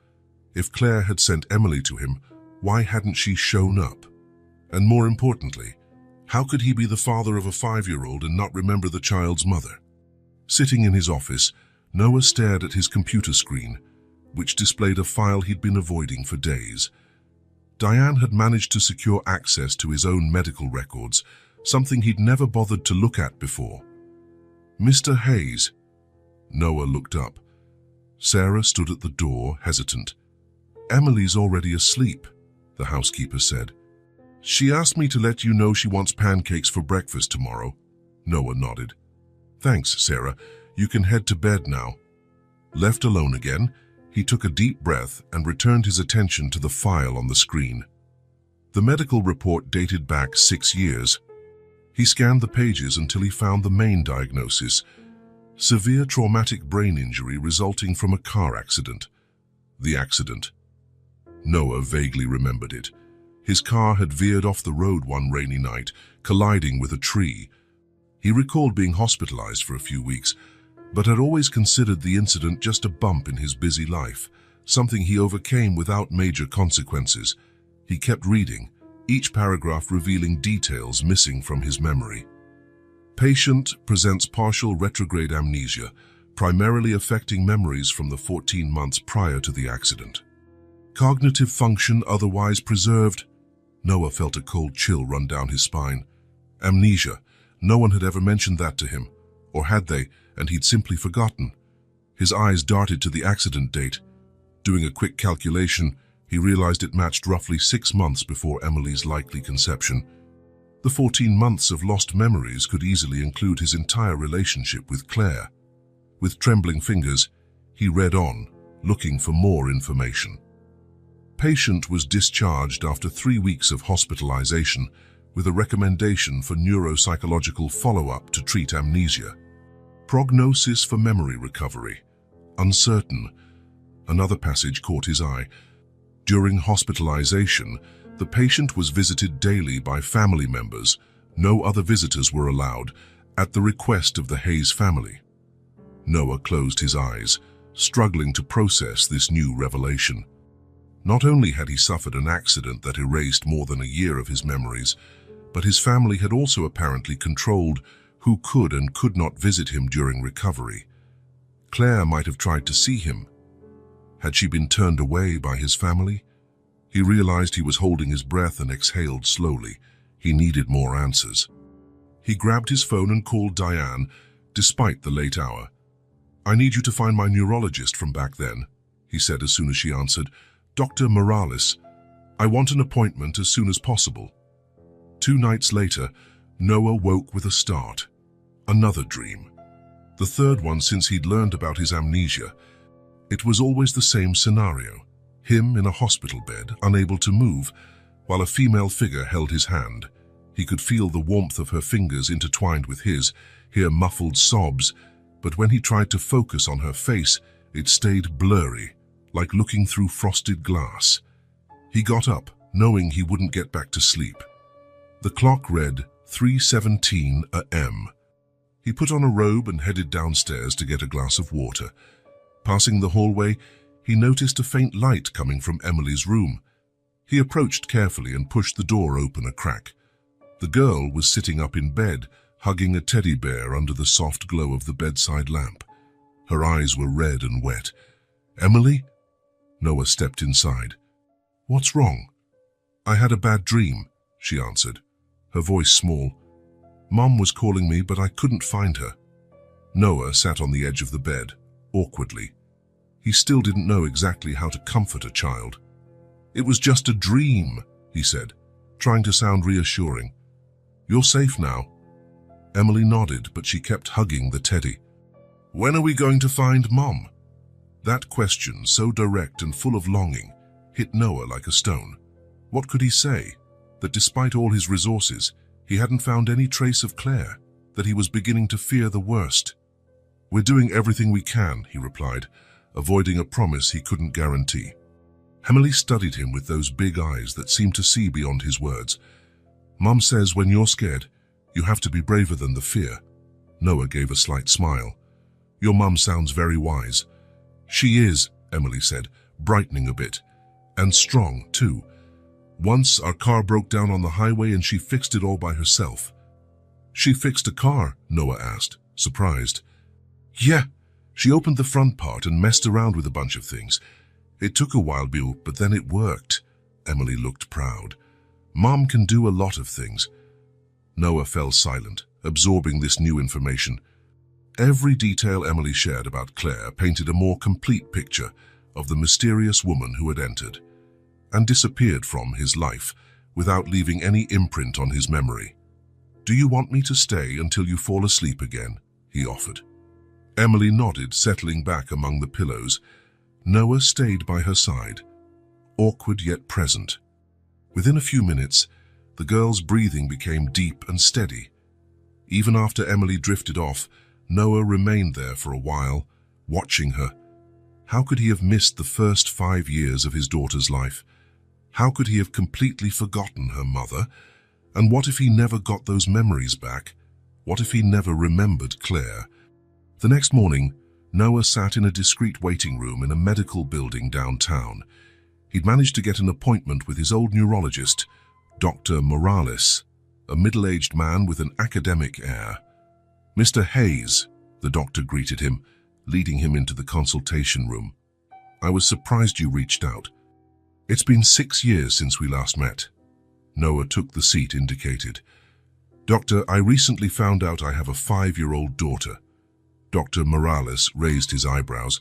If Claire had sent Emily to him, why hadn't she shown up? And more importantly, how could he be the father of a 5-year-old and not remember the child's mother? Sitting in his office, Noah stared at his computer screen, which displayed a file he'd been avoiding for days. Diane had managed to secure access to his own medical records, something he'd never bothered to look at before. "Mr. Hayes." Noah looked up. Sarah stood at the door, hesitant. "Emily's already asleep," the housekeeper said. "She asked me to let you know she wants pancakes for breakfast tomorrow." Noah nodded. "Thanks, Sarah. You can head to bed now." Left alone again, he took a deep breath and returned his attention to the file on the screen. The medical report dated back 6 years. He scanned the pages until he found the main diagnosis: severe traumatic brain injury resulting from a car accident. The accident. Noah vaguely remembered it. His car had veered off the road one rainy night, colliding with a tree. He recalled being hospitalized for a few weeks, but had always considered the incident just a bump in his busy life, something he overcame without major consequences. He kept reading, each paragraph revealing details missing from his memory. Patient presents partial retrograde amnesia, primarily affecting memories from the 14 months prior to the accident. Cognitive function otherwise preserved. Noah felt a cold chill run down his spine. Amnesia. No one had ever mentioned that to him. Or had they, and he'd simply forgotten. His eyes darted to the accident date. Doing a quick calculation, he realized it matched roughly 6 months before Emily's likely conception. The 14 months of lost memories could easily include his entire relationship with Claire. With trembling fingers, he read on, looking for more information. Patient was discharged after 3 weeks of hospitalization with a recommendation for neuropsychological follow-up to treat amnesia. Prognosis for memory recovery. Uncertain. Another passage caught his eye. During hospitalization, the patient was visited daily by family members. No other visitors were allowed, at the request of the Hayes family. Noah closed his eyes, struggling to process this new revelation. Not only had he suffered an accident that erased more than a year of his memories, but his family had also apparently controlled who could and could not visit him during recovery. Claire might have tried to see him. Had she been turned away by his family? He realized he was holding his breath and exhaled slowly. He needed more answers. He grabbed his phone and called Diane, despite the late hour. "I need you to find my neurologist from back then," he said as soon as she answered. "Dr. Morales. I want an appointment as soon as possible." 2 nights later, Noah woke with a start. Another dream. The third one since he'd learned about his amnesia. It was always the same scenario. Him in a hospital bed, unable to move, while a female figure held his hand. He could feel the warmth of her fingers intertwined with his, hear muffled sobs, but when he tried to focus on her face, it stayed blurry, like looking through frosted glass. He got up, knowing he wouldn't get back to sleep. The clock read 3:17 a.m. He put on a robe and headed downstairs to get a glass of water. Passing the hallway, he noticed a faint light coming from Emily's room. He approached carefully and pushed the door open a crack. The girl was sitting up in bed, hugging a teddy bear under the soft glow of the bedside lamp. Her eyes were red and wet. "Emily?" Noah stepped inside. "What's wrong?" "I had a bad dream," she answered, her voice small. "Mom was calling me, but I couldn't find her." Noah sat on the edge of the bed, awkwardly. He still didn't know exactly how to comfort a child. "It was just a dream," he said, trying to sound reassuring. "You're safe now." Emily nodded, but she kept hugging the teddy. "When are we going to find Mom?" That question, so direct and full of longing, hit Noah like a stone. What could he say? That despite all his resources, he hadn't found any trace of Claire, that he was beginning to fear the worst. "We're doing everything we can," he replied, avoiding a promise he couldn't guarantee. Emily studied him with those big eyes that seemed to see beyond his words. "Mom says when you're scared, you have to be braver than the fear." Noah gave a slight smile. "Your mum sounds very wise." "She is," Emily said, brightening a bit. "And strong, too. Once our car broke down on the highway and she fixed it all by herself." "She fixed a car?" Noah asked, surprised. "Yeah, she opened the front part and messed around with a bunch of things. It took a while, but then it worked." Emily looked proud. "Mom can do a lot of things." Noah fell silent, absorbing this new information. Every detail Emily shared about Claire painted a more complete picture of the mysterious woman who had entered and disappeared from his life without leaving any imprint on his memory. "Do you want me to stay until you fall asleep again?" he offered. Emily nodded, settling back among the pillows. Noah stayed by her side, awkward yet present. Within a few minutes, the girl's breathing became deep and steady. Even after Emily drifted off, Noah remained there for a while, watching her. How could he have missed the first 5 years of his daughter's life? How could he have completely forgotten her mother? And what if he never got those memories back? What if he never remembered Claire? The next morning, Noah sat in a discreet waiting room in a medical building downtown. He'd managed to get an appointment with his old neurologist, Dr. Morales, a middle-aged man with an academic air. "Mr. Hayes," the doctor greeted him, leading him into the consultation room. "I was surprised you reached out. It's been 6 years since we last met." Noah took the seat indicated. "Doctor, I recently found out I have a 5-year-old daughter." Dr. Morales raised his eyebrows,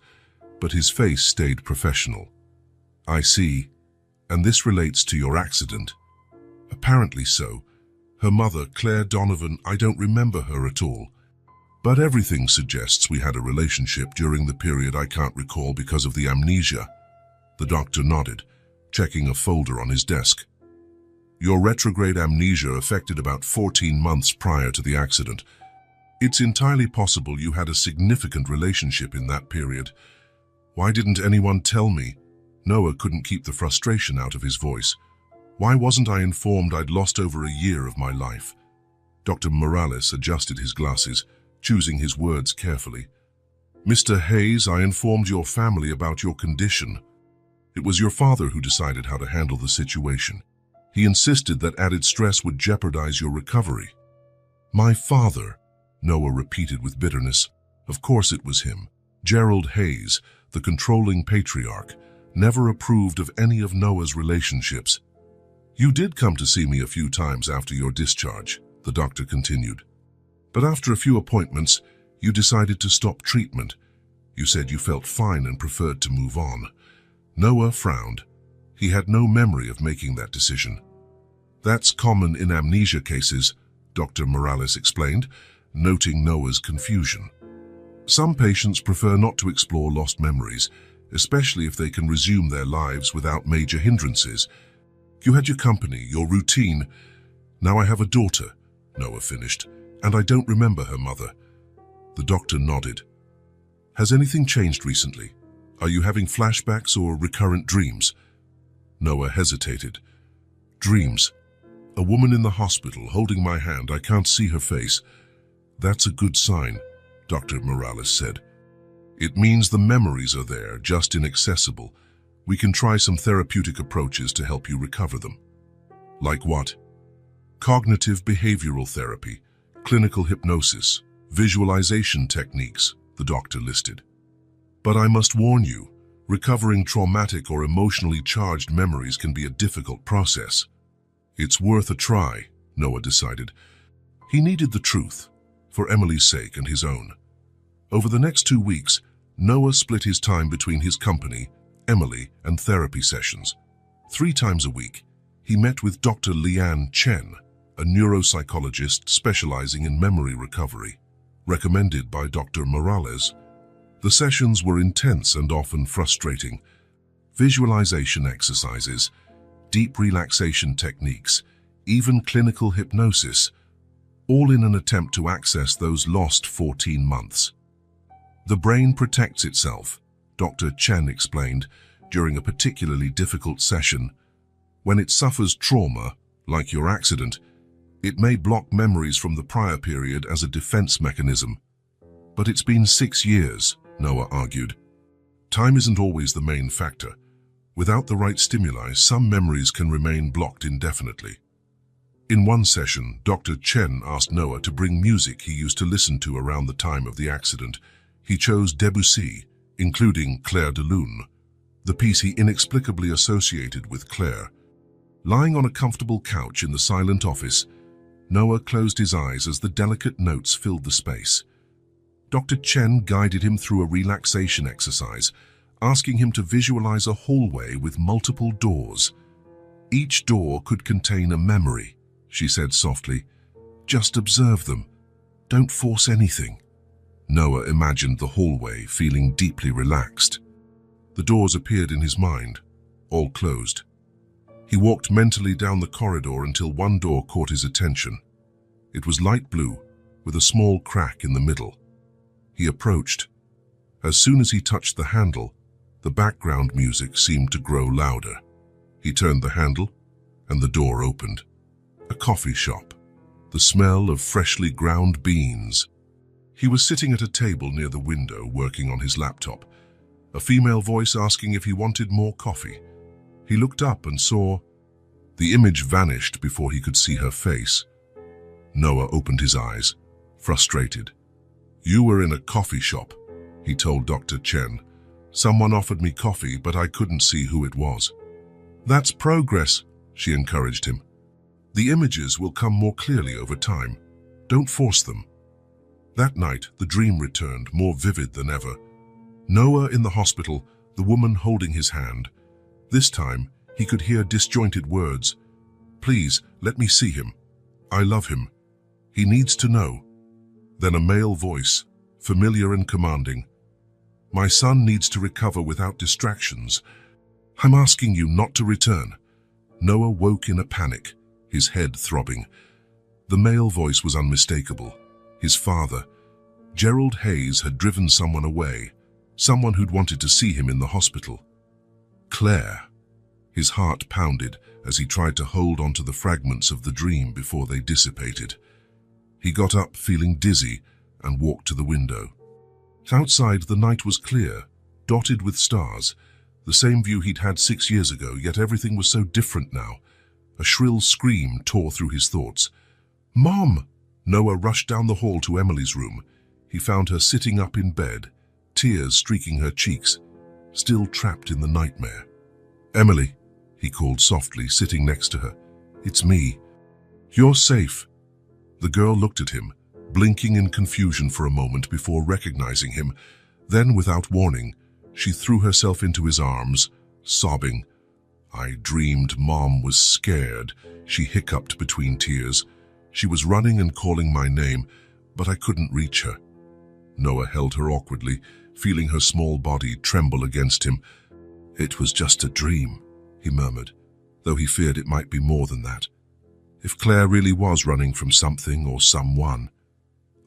but his face stayed professional. "I see. And this relates to your accident." "Apparently so. Her mother, Claire Donovan, I don't remember her at all. But everything suggests we had a relationship during the period I can't recall because of the amnesia." The doctor nodded, checking a folder on his desk. "Your retrograde amnesia affected about 14 months prior to the accident. It's entirely possible you had a significant relationship in that period. Why didn't anyone tell me?" Noah couldn't keep the frustration out of his voice. "Why wasn't I informed I'd lost over a year of my life?" Dr. Morales adjusted his glasses, choosing his words carefully. Mr. Hayes, I informed your family about your condition. It was your father who decided how to handle the situation. He insisted that added stress would jeopardize your recovery. My father, Noah repeated with bitterness. Of course it was him. Gerald Hayes, the controlling patriarch, never approved of any of Noah's relationships. You did come to see me a few times after your discharge, the doctor continued. But after a few appointments, you decided to stop treatment. You said you felt fine and preferred to move on. Noah frowned. He had no memory of making that decision. That's common in amnesia cases, Dr. Morales explained, noting Noah's confusion. Some patients prefer not to explore lost memories, especially if they can resume their lives without major hindrances. You had your company, your routine. Now I have a daughter, Noah finished, and I don't remember her mother. The doctor nodded. Has anything changed recently? Are you having flashbacks or recurrent dreams? Noah hesitated. Dreams. A woman in the hospital holding my hand. I can't see her face. That's a good sign, Dr. Morales said. It means the memories are there, just inaccessible. We can try some therapeutic approaches to help you recover them. Like what? Cognitive behavioral therapy, clinical hypnosis, visualization techniques, the doctor listed. But I must warn you, recovering traumatic or emotionally charged memories can be a difficult process. It's worth a try, Noah decided. He needed the truth, for Emily's sake and his own. Over the next 2 weeks, Noah split his time between his company, Emily, and therapy sessions. 3 times a week, he met with Dr. Leanne Chen, a neuropsychologist specializing in memory recovery, recommended by Dr. Morales. The sessions were intense and often frustrating. Visualization exercises, deep relaxation techniques, even clinical hypnosis, all in an attempt to access those lost 14 months. The brain protects itself, Dr. Chen explained, during a particularly difficult session. When it suffers trauma, like your accident, it may block memories from the prior period as a defense mechanism. But it's been 6 years, Noah argued. Time isn't always the main factor. Without the right stimuli, some memories can remain blocked indefinitely. In one session, Dr. Chen asked Noah to bring music he used to listen to around the time of the accident. He chose Debussy, including Clair de Lune, the piece he inexplicably associated with Claire. Lying on a comfortable couch in the silent office, Noah closed his eyes as the delicate notes filled the space. Dr. Chen guided him through a relaxation exercise, asking him to visualize a hallway with multiple doors. Each door could contain a memory, she said softly. Just observe them. Don't force anything. Noah imagined the hallway, feeling deeply relaxed. The doors appeared in his mind, all closed. He walked mentally down the corridor until one door caught his attention. It was light blue, with a small crack in the middle. He approached. As soon as he touched the handle, the background music seemed to grow louder. He turned the handle, and the door opened. A coffee shop. The smell of freshly ground beans. He was sitting at a table near the window, working on his laptop. A female voice asking if he wanted more coffee. He looked up and saw... The image vanished before he could see her face. Noah opened his eyes, frustrated. You were in a coffee shop, he told Dr. Chen. Someone offered me coffee, but I couldn't see who it was. That's progress, she encouraged him. The images will come more clearly over time. Don't force them. That night, the dream returned, more vivid than ever. Noah in the hospital, the woman holding his hand. This time, he could hear disjointed words. Please, let me see him. I love him. He needs to know. Then a male voice, familiar and commanding. My son needs to recover without distractions. I'm asking you not to return. Noah woke in a panic, his head throbbing. The male voice was unmistakable. His father, Gerald Hayes, had driven someone away, someone who'd wanted to see him in the hospital. Claire. His heart pounded as he tried to hold onto the fragments of the dream before they dissipated. He got up feeling dizzy and walked to the window. Outside, the night was clear, dotted with stars, the same view he'd had 6 years ago, yet everything was so different now. A shrill scream tore through his thoughts. "Mom!" Noah rushed down the hall to Emily's room. He found her sitting up in bed, tears streaking her cheeks, still trapped in the nightmare. "Emily," he called softly, sitting next to her. "It's me. You're safe." The girl looked at him, blinking in confusion for a moment before recognizing him. Then, without warning, she threw herself into his arms, sobbing. "I dreamed Mom was scared," she hiccuped between tears. "She was running and calling my name, but I couldn't reach her." Noah held her awkwardly, feeling her small body tremble against him. "It was just a dream," he murmured, though he feared it might be more than that. If Claire really was running from something or someone.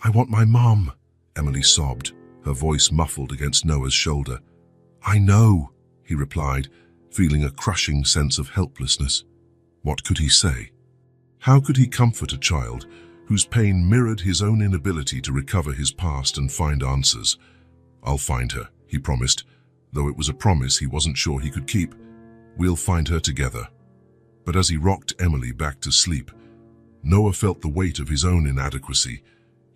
"I want my mom," Emily sobbed, her voice muffled against Noah's shoulder. "I know," he replied, feeling a crushing sense of helplessness. What could he say? How could he comfort a child whose pain mirrored his own inability to recover his past and find answers? "I'll find her," he promised, though it was a promise he wasn't sure he could keep. "We'll find her together." But as he rocked Emily back to sleep, Noah felt the weight of his own inadequacy.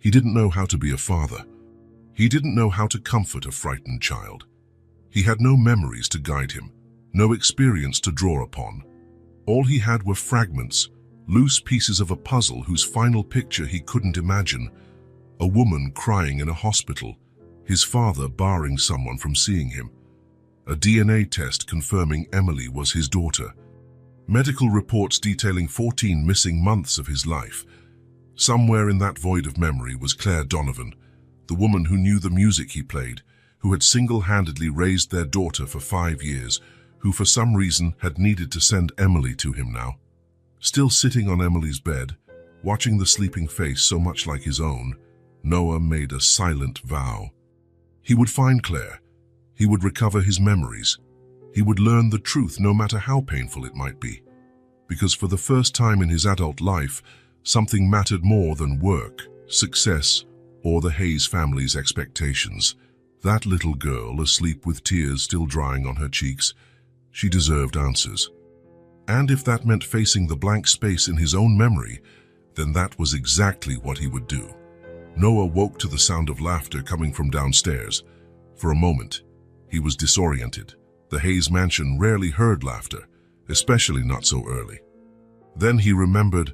He didn't know how to be a father. He didn't know how to comfort a frightened child. He had no memories to guide him, no experience to draw upon. All he had were fragments, loose pieces of a puzzle whose final picture he couldn't imagine. A woman crying in a hospital, his father barring someone from seeing him. A DNA test confirming Emily was his daughter. Medical reports detailing 14 missing months of his life. Somewhere in that void of memory was Claire Donovan, the woman who knew the music he played, who had single-handedly raised their daughter for 5 years, who for some reason had needed to send Emily to him now. Still sitting on Emily's bed, watching the sleeping face so much like his own, Noah made a silent vow. He would find Claire. He would recover his memories. He would learn the truth no matter how painful it might be. Because for the first time in his adult life, something mattered more than work, success, or the Hayes family's expectations. That little girl, asleep with tears still drying on her cheeks, she deserved answers. And if that meant facing the blank space in his own memory, then that was exactly what he would do. Noah woke to the sound of laughter coming from downstairs. For a moment, he was disoriented. The Hayes mansion rarely heard laughter, especially not so early. Then he remembered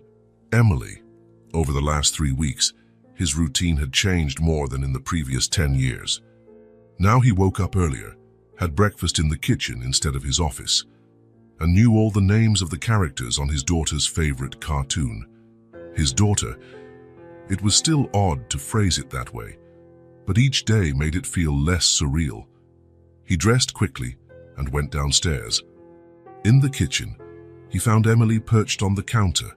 Emily. Over the last 3 weeks, his routine had changed more than in the previous 10 years. Now he woke up earlier, had breakfast in the kitchen instead of his office, and knew all the names of the characters on his daughter's favorite cartoon. His daughter. It was still odd to phrase it that way, but each day made it feel less surreal. He dressed quickly and went downstairs. In the kitchen, he found Emily perched on the counter,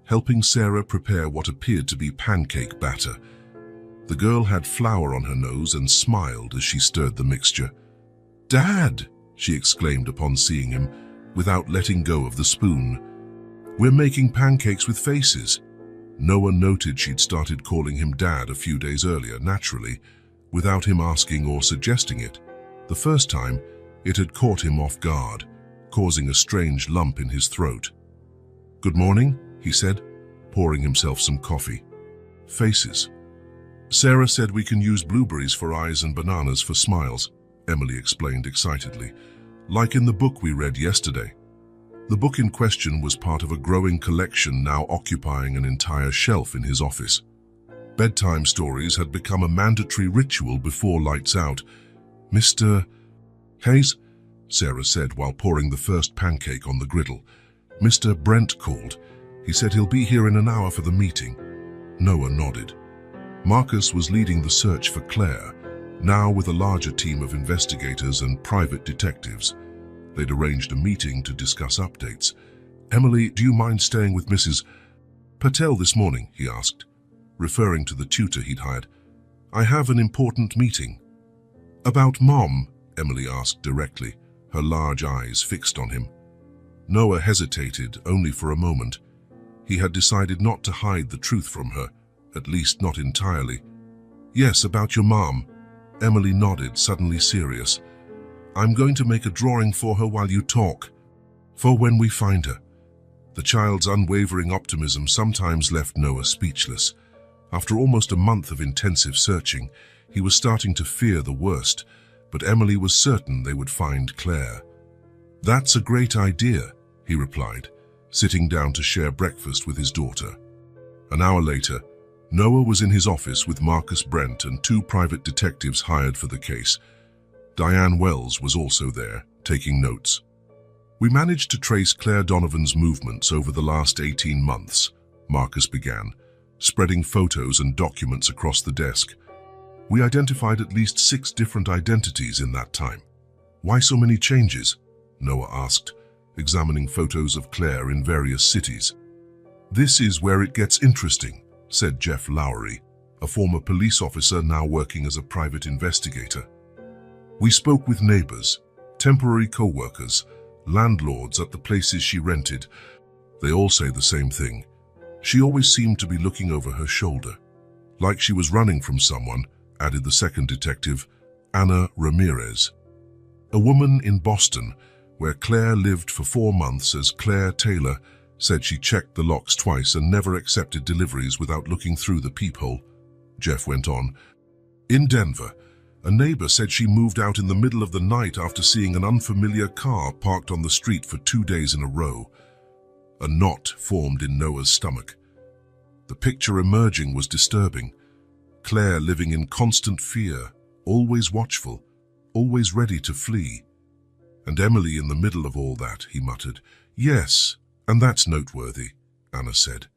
helping Sarah prepare what appeared to be pancake batter. The girl had flour on her nose and smiled as she stirred the mixture. "Dad!" she exclaimed upon seeing him, without letting go of the spoon. "We're making pancakes with faces." Noah noted she'd started calling him Dad a few days earlier, naturally, without him asking or suggesting it. The first time, it had caught him off guard, causing a strange lump in his throat. "Good morning," he said, pouring himself some coffee. "Faces. Sarah said we can use blueberries for eyes and bananas for smiles," Emily explained excitedly, "like in the book we read yesterday." The book in question was part of a growing collection now occupying an entire shelf in his office. Bedtime stories had become a mandatory ritual before lights out. "Mr. Hayes," Sarah said while pouring the first pancake on the griddle. "Mr. Brent called. He said he'll be here in an hour for the meeting." Noah nodded. Marcus was leading the search for Claire, now with a larger team of investigators and private detectives. They'd arranged a meeting to discuss updates. "Emily, do you mind staying with Mrs. Patel this morning?" he asked, referring to the tutor he'd hired. "I have an important meeting." "About Mom?" Emily asked directly, her large eyes fixed on him. Noah hesitated only for a moment. He had decided not to hide the truth from her, at least not entirely. "Yes, about your mom." Emily nodded, suddenly serious. I'm going to make a drawing for her while you talk. For when we find her. The child's unwavering optimism sometimes left Noah speechless. After almost a month of intensive searching, he was starting to fear the worst, but Emily was certain they would find Claire. That's a great idea, he replied, sitting down to share breakfast with his daughter. An hour later, Noah was in his office with Marcus Brent and 2 private detectives hired for the case. Diane Wells was also there, taking notes. We managed to trace Claire Donovan's movements over the last 18 months, Marcus began, spreading photos and documents across the desk. We identified at least 6 different identities in that time. Why so many changes? Noah asked, examining photos of Claire in various cities. This is where it gets interesting, said Jeff Lowry, a former police officer now working as a private investigator. We spoke with neighbors, temporary co-workers, landlords at the places she rented. They all say the same thing. She always seemed to be looking over her shoulder. Like she was running from someone, added the second detective, Anna Ramirez. A woman in Boston, where Claire lived for 4 months as Claire Taylor, said she checked the locks twice and never accepted deliveries without looking through the peephole. Jeff went on. In Denver, a neighbor said she moved out in the middle of the night after seeing an unfamiliar car parked on the street for 2 days in a row. A knot formed in Noah's stomach. The picture emerging was disturbing. Claire living in constant fear, always watchful, always ready to flee. And Emily in the middle of all that, he muttered. Yes, and that's noteworthy, Anna said.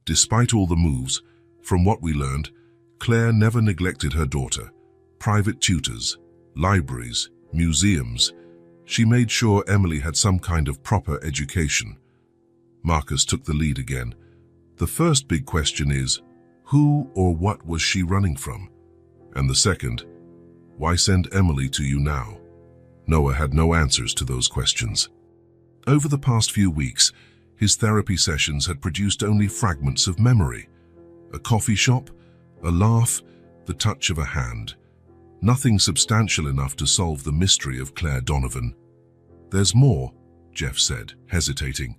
Despite all the moves, from what we learned, Claire never neglected her daughter. Private tutors, libraries, museums. She made sure Emily had some kind of proper education. Marcus took the lead again. The first big question is, who or what was she running from? And the second, why send Emily to you now? Noah had no answers to those questions. Over the past few weeks, his therapy sessions had produced only fragments of memory. A coffee shop, a laugh, the touch of a hand. Nothing substantial enough to solve the mystery of Claire Donovan. There's more, Jeff said, hesitating.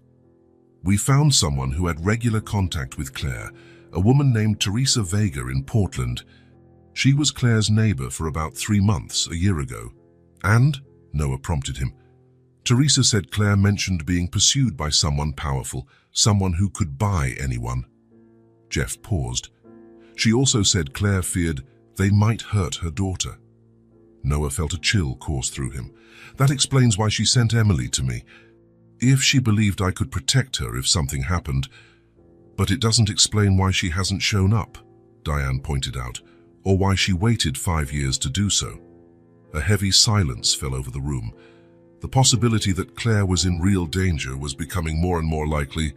We found someone who had regular contact with Claire, a woman named Teresa Vega in Portland. She was Claire's neighbor for about 3 months a year ago. And, Noah prompted him, Teresa said Claire mentioned being pursued by someone powerful, someone who could buy anyone. Jeff paused. She also said Claire feared they might hurt her daughter. Noah felt a chill course through him. That explains why she sent Emily to me. If she believed I could protect her if something happened, but it doesn't explain why she hasn't shown up, Diane pointed out, or why she waited 5 years to do so. A heavy silence fell over the room. The possibility that Claire was in real danger was becoming more and more likely.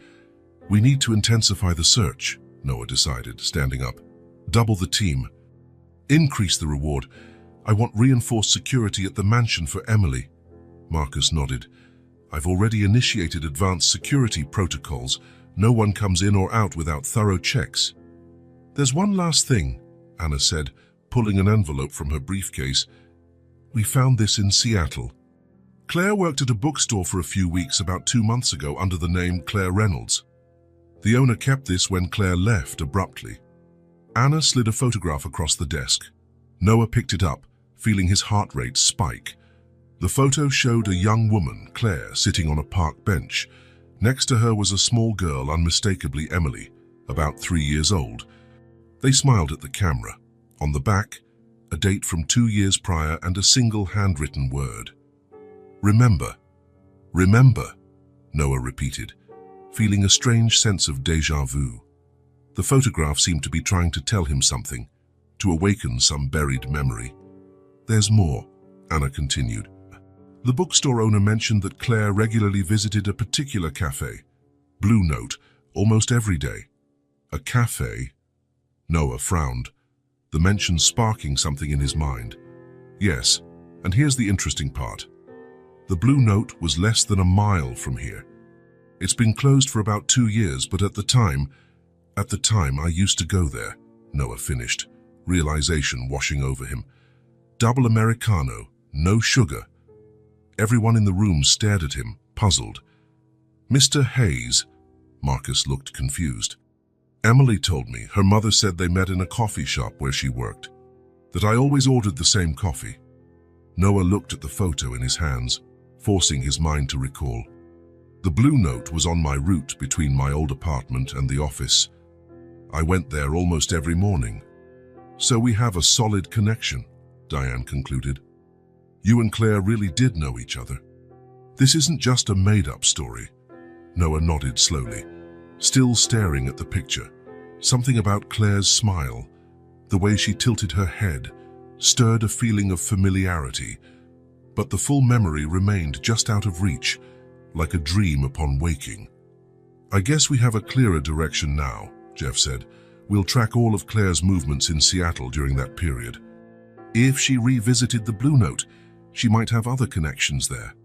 We need to intensify the search, Noah decided, standing up. Double the team. Increase the reward. I want reinforced security at the mansion for Emily. Marcus nodded. I've already initiated advanced security protocols. No one comes in or out without thorough checks. There's one last thing, Anna said, pulling an envelope from her briefcase. We found this in Seattle. Claire worked at a bookstore for a few weeks about 2 months ago under the name Claire Reynolds. The owner kept this when Claire left abruptly. Anna slid a photograph across the desk. Noah picked it up, feeling his heart rate spike. The photo showed a young woman, Claire, sitting on a park bench. Next to her was a small girl, unmistakably Emily, about 3 years old. They smiled at the camera. On the back, a date from 2 years prior and a single handwritten word. Remember. Remember, Noah repeated, feeling a strange sense of déjà vu. The photograph seemed to be trying to tell him something, to awaken some buried memory. There's more, Anna continued. The bookstore owner mentioned that Claire regularly visited a particular cafe, Blue Note, almost every day. A cafe? Noah frowned, the mention sparking something in his mind. Yes, and here's the interesting part. The Blue Note was less than a mile from here. It's been closed for about 2 years, but at the time I used to go there, Noah finished, realization washing over him. double Americano, no sugar. Everyone in the room stared at him, puzzled. Mr. Hayes, Marcus looked confused. Emily told me her mother said they met in a coffee shop where she worked, that I always ordered the same coffee. Noah looked at the photo in his hands, forcing his mind to recall. The blue note was on my route between my old apartment and the office. I went there almost every morning. So we have a solid connection, Diane concluded. You and Claire really did know each other. This isn't just a made-up story. Noah nodded slowly, still staring at the picture. Something about Claire's smile, the way she tilted her head, stirred a feeling of familiarity, but the full memory remained just out of reach, like a dream upon waking. I guess we have a clearer direction now, Jeff said. We'll track all of Claire's movements in Seattle during that period. If she revisited the Blue Note, she might have other connections there.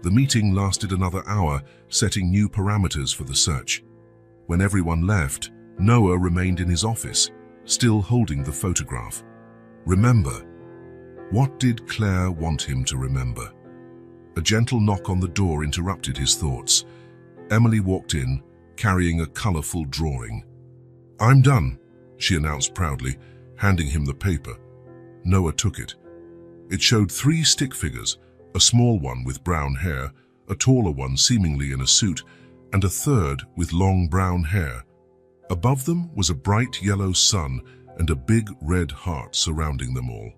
The meeting lasted another hour, setting new parameters for the search. When everyone left, Noah remained in his office, still holding the photograph. Remember. What did Claire want him to remember? A gentle knock on the door interrupted his thoughts. Emily walked in, carrying a colorful drawing. I'm done, she announced proudly, handing him the paper. Noah took it. It showed 3 stick figures, a small one with brown hair, a taller one seemingly in a suit, and a third with long brown hair. Above them was a bright yellow sun and a big red heart surrounding them all.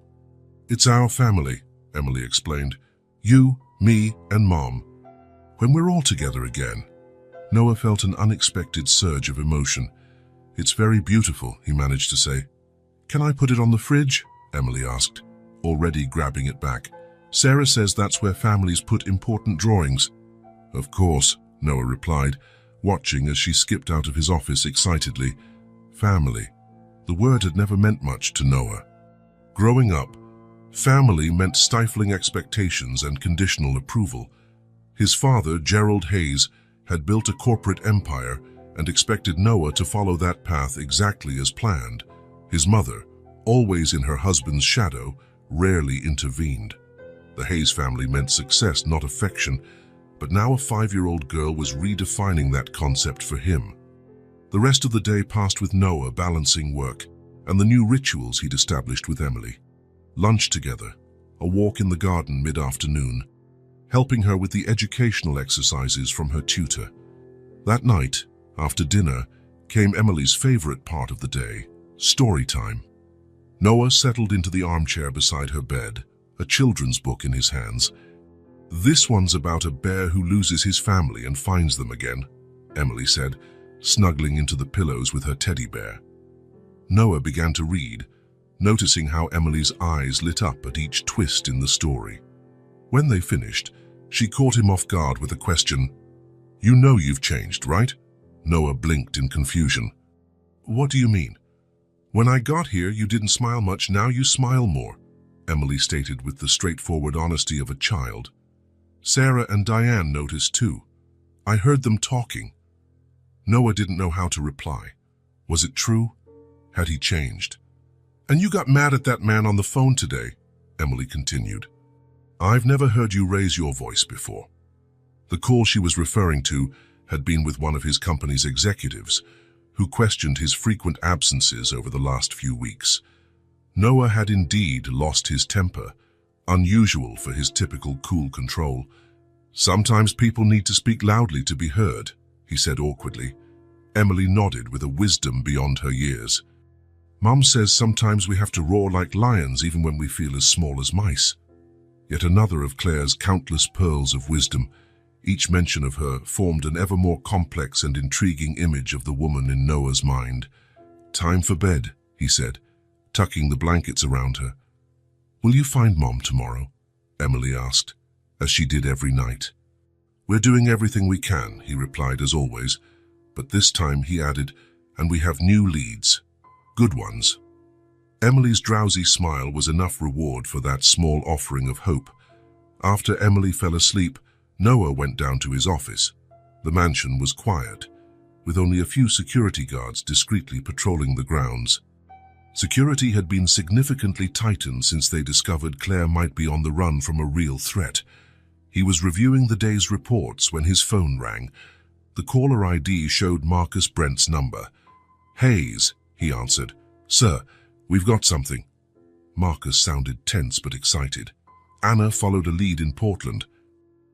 It's our family, Emily explained. You, me, and Mom. When we're all together again. Noah felt an unexpected surge of emotion. It's very beautiful, he managed to say. Can I put it on the fridge? Emily asked, already grabbing it back. Sarah says that's where families put important drawings. Of course, Noah replied, watching as she skipped out of his office excitedly. Family. The word had never meant much to Noah. Growing up, family meant stifling expectations and conditional approval. His father, Gerald Hayes, had built a corporate empire and expected Noah to follow that path exactly as planned. His mother, always in her husband's shadow, rarely intervened. The Hayes family meant success, not affection, but now a 5-year-old girl was redefining that concept for him. The rest of the day passed with Noah balancing work and the new rituals he'd established with Emily. Lunch together, a walk in the garden mid-afternoon, helping her with the educational exercises from her tutor. That night, after dinner, came Emily's favorite part of the day, story time. Noah settled into the armchair beside her bed, a children's book in his hands. This one's about a bear who loses his family and finds them again, Emily said, snuggling into the pillows with her teddy bear. Noah began to read, noticing how Emily's eyes lit up at each twist in the story. When they finished, she caught him off guard with a question. You know you've changed, right? Noah blinked in confusion. What do you mean? When I got here, you didn't smile much, now you smile more, Emily stated with the straightforward honesty of a child. Sarah and Diane noticed too. I heard them talking. Noah didn't know how to reply. Was it true? Had he changed? And you got mad at that man on the phone today, Emily continued. I've never heard you raise your voice before. The call she was referring to had been with one of his company's executives, who questioned his frequent absences over the last few weeks. Noah had indeed lost his temper, unusual for his typical cool control. Sometimes people need to speak loudly to be heard, he said awkwardly. Emily nodded with a wisdom beyond her years. Mom says sometimes we have to roar like lions even when we feel as small as mice. Yet another of Claire's countless pearls of wisdom. Each mention of her formed an ever more complex and intriguing image of the woman in Noah's mind. Time for bed, he said, tucking the blankets around her. Will you find Mom tomorrow? Emily asked, as she did every night. We're doing everything we can, he replied as always, but this time he added, and we have new leads. Good ones. Emily's drowsy smile was enough reward for that small offering of hope. After Emily fell asleep, Noah went down to his office. The mansion was quiet, with only a few security guards discreetly patrolling the grounds. Security had been significantly tightened since they discovered Claire might be on the run from a real threat. He was reviewing the day's reports when his phone rang. The caller ID showed Marcus Brent's number. "Hayes," he answered. "Sir, we've got something." Marcus sounded tense but excited. Anna followed a lead in Portland.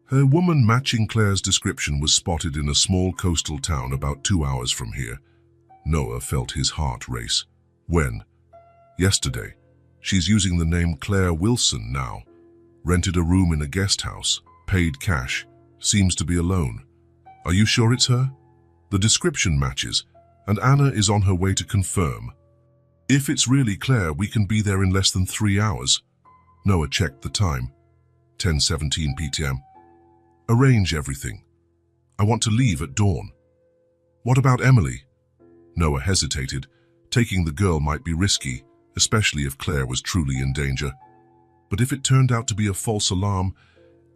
Her woman matching Claire's description was spotted in a small coastal town about 2 hours from here. Noah felt his heart race. When? Yesterday. She's using the name Claire Wilson now. Rented a room in a guest house. Paid cash. Seems to be alone. Are you sure it's her? The description matches, and Anna is on her way to confirm. If it's really Claire, we can be there in less than 3 hours. Noah checked the time. 10:17 p.m. Arrange everything. I want to leave at dawn. What about Emily? Noah hesitated. Taking the girl might be risky, especially if Claire was truly in danger. But if it turned out to be a false alarm,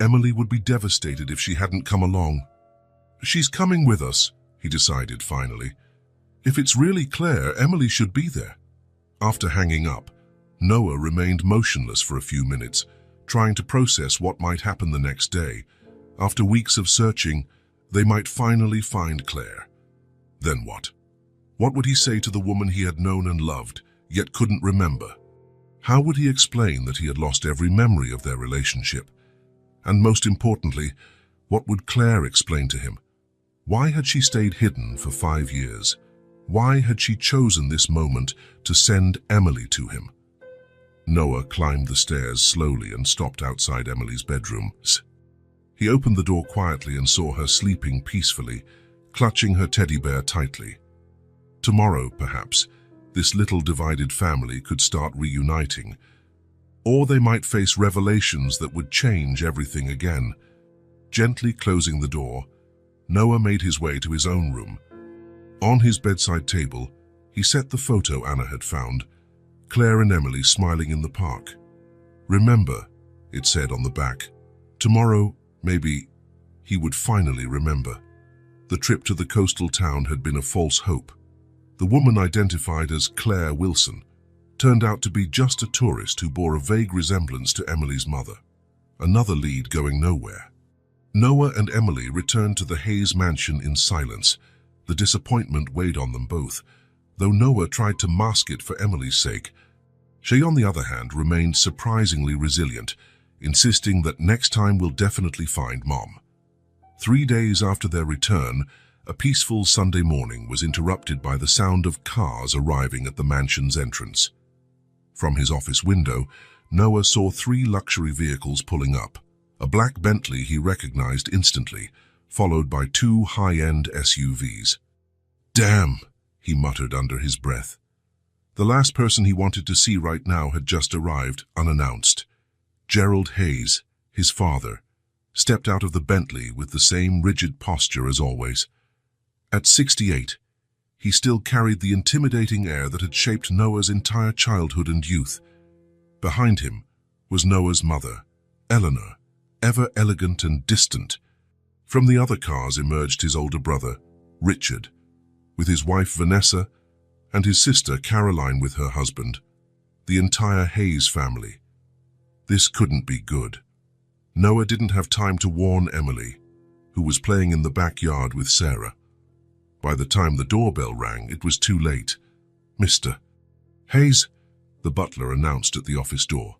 Emily would be devastated if she hadn't come along. She's coming with us, he decided finally. If it's really Claire, Emily should be there. After hanging up, Noah remained motionless for a few minutes, trying to process what might happen the next day. After weeks of searching, they might finally find Claire. Then what? What would he say to the woman he had known and loved, yet couldn't remember? How would he explain that he had lost every memory of their relationship? And most importantly, what would Claire explain to him? Why had she stayed hidden for 5 years? Why had she chosen this moment to send Emily to him? Noah climbed the stairs slowly and stopped outside Emily's bedroom. He opened the door quietly and saw her sleeping peacefully, clutching her teddy bear tightly. Tomorrow, perhaps, this little divided family could start reuniting, or they might face revelations that would change everything again. Gently closing the door, Noah made his way to his own room. On his bedside table, he set the photo Anna had found, Claire and Emily smiling in the park. "Remember," it said on the back. Tomorrow, maybe, he would finally remember. The trip to the coastal town had been a false hope. The woman identified as Claire Wilson turned out to be just a tourist who bore a vague resemblance to Emily's mother. Another lead going nowhere. Noah and Emily returned to the Hayes mansion in silence. The disappointment weighed on them both, though Noah tried to mask it for Emily's sake. She, on the other hand, remained surprisingly resilient, insisting that next time we'll definitely find Mom. 3 days after their return, a peaceful Sunday morning was interrupted by the sound of cars arriving at the mansion's entrance. From his office window, Noah saw 3 luxury vehicles pulling up. A black Bentley he recognized instantly, followed by 2 high-end SUVs. "Damn," he muttered under his breath. The last person he wanted to see right now had just arrived, unannounced. Gerald Hayes, his father, stepped out of the Bentley with the same rigid posture as always. At 68, he still carried the intimidating air that had shaped Noah's entire childhood and youth. Behind him was Noah's mother, Eleanor, ever elegant and distant. From the other cars emerged his older brother, Richard, with his wife Vanessa, and his sister Caroline with her husband, the entire Hayes family. This couldn't be good. Noah didn't have time to warn Emily, who was playing in the backyard with Sarah. By the time the doorbell rang, it was too late. "Mr. Hayes," the butler announced at the office door.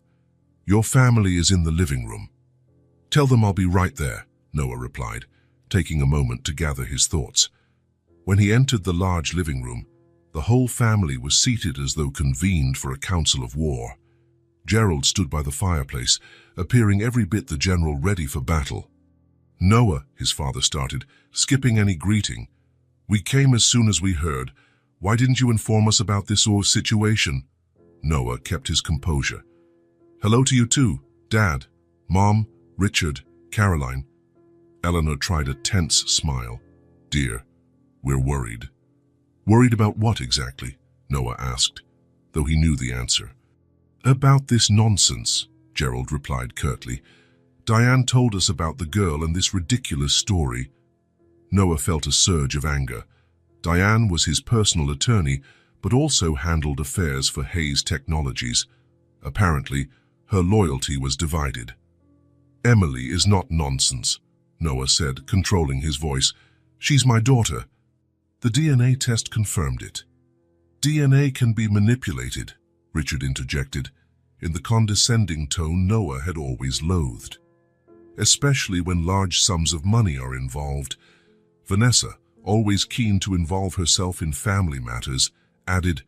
"Your family is in the living room." "Tell them I'll be right there," Noah replied, taking a moment to gather his thoughts. When he entered the large living room, the whole family was seated as though convened for a council of war. Gerald stood by the fireplace, appearing every bit the general ready for battle. "Noah," his father started, skipping any greeting. "We came as soon as we heard. Why didn't you inform us about this situation?" Noah kept his composure. "Hello to you too, Dad, Mom, Richard, Caroline." Eleanor tried a tense smile. "Dear, we're worried." "Worried about what exactly?" Noah asked, though he knew the answer. "About this nonsense," Gerald replied curtly. "Diane told us about the girl and this ridiculous story." Noah felt a surge of anger. Diane was his personal attorney, but also handled affairs for Hayes Technologies. Apparently, her loyalty was divided. "Emily is not nonsense," Noah said, controlling his voice. "She's my daughter." The DNA test confirmed it. "DNA can be manipulated," Richard interjected, in the condescending tone Noah had always loathed. "Especially when large sums of money are involved." Vanessa, always keen to involve herself in family matters, added,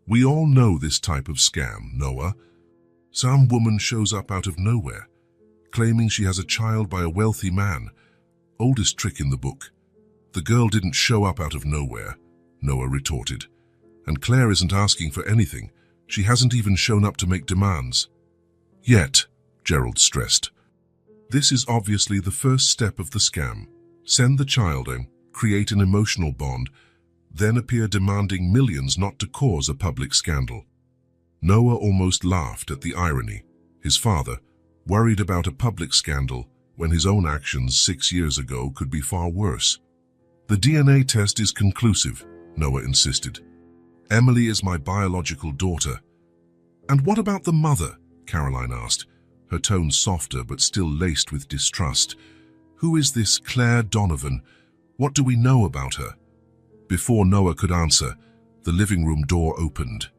"We all know this type of scam, Noah. Some woman shows up out of nowhere, claiming she has a child by a wealthy man. Oldest trick in the book." "The girl didn't show up out of nowhere," Noah retorted. "And Claire isn't asking for anything. She hasn't even shown up to make demands." "Yet," Gerald stressed. "This is obviously the first step of the scam. Send the child in, create an emotional bond, then appear demanding millions not to cause a public scandal." Noah almost laughed at the irony. His father, worried about a public scandal when his own actions 6 years ago could be far worse. "The DNA test is conclusive," Noah insisted. "Emily is my biological daughter." "And what about the mother?" Caroline asked, her tone softer but still laced with distrust. "Who is this Claire Donovan? What do we know about her?" Before Noah could answer, the living room door opened.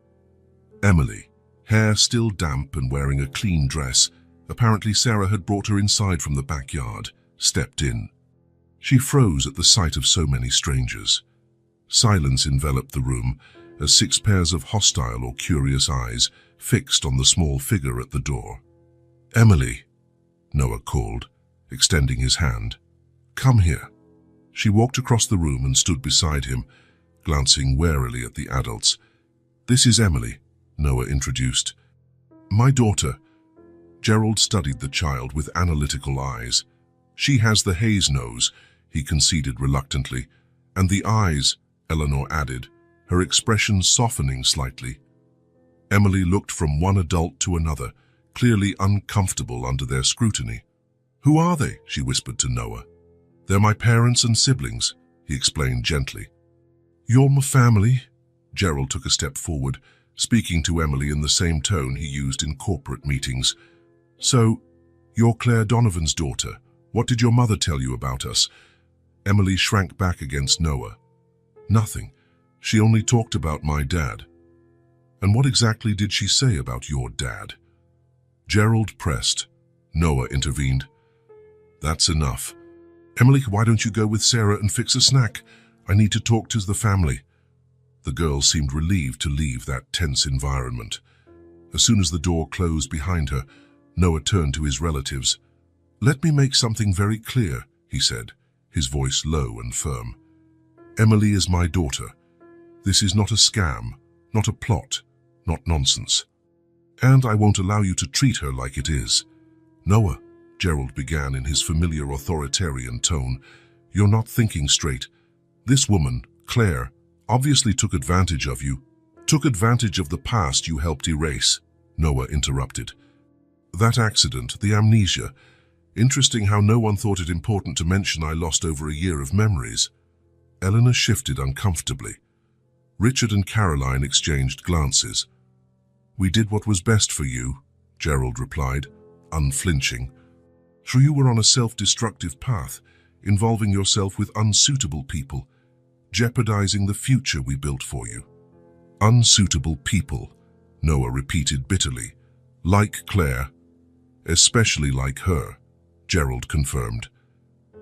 Emily, hair still damp and wearing a clean dress, apparently Sarah had brought her inside from the backyard, stepped in. She froze at the sight of so many strangers. Silence enveloped the room as 6 pairs of hostile or curious eyes fixed on the small figure at the door. "Emily," Noah called, extending his hand. "Come here." She walked across the room and stood beside him, glancing warily at the adults. "This is Emily," Noah introduced. "My daughter." Gerald studied the child with analytical eyes. "She has the Hayes nose," he conceded reluctantly. "And the eyes," Eleanor added, her expression softening slightly. Emily looked from one adult to another, clearly uncomfortable under their scrutiny. "Who are they?" she whispered to Noah. "They're my parents and siblings," he explained gently. "You're my family?" Gerald took a step forward, speaking to Emily in the same tone he used in corporate meetings. "So, you're Claire Donovan's daughter. What did your mother tell you about us?" Emily shrank back against Noah. "Nothing. She only talked about my dad." "And what exactly did she say about your dad?" Gerald pressed. Noah intervened. "That's enough. Emily, why don't you go with Sarah and fix a snack? I need to talk to the family." The girl seemed relieved to leave that tense environment. As soon as the door closed behind her, Noah turned to his relatives. "Let me make something very clear," he said, his voice low and firm. "Emily is my daughter. This is not a scam, not a plot, not nonsense. And I won't allow you to treat her like it is." "Noah," Gerald began in his familiar authoritarian tone, "you're not thinking straight. This woman, Claire, obviously took advantage of you. Took advantage of the past you helped erase," Noah interrupted. "That accident, the amnesia. Interesting how no one thought it important to mention I lost over a year of memories." Eleanor shifted uncomfortably. Richard and Caroline exchanged glances. "We did what was best for you," Gerald replied, unflinching. "For you were on a self-destructive path, involving yourself with unsuitable people, jeopardizing the future we built for you." "Unsuitable people," Noah repeated bitterly. "Like Claire." "Especially like her," Gerald confirmed.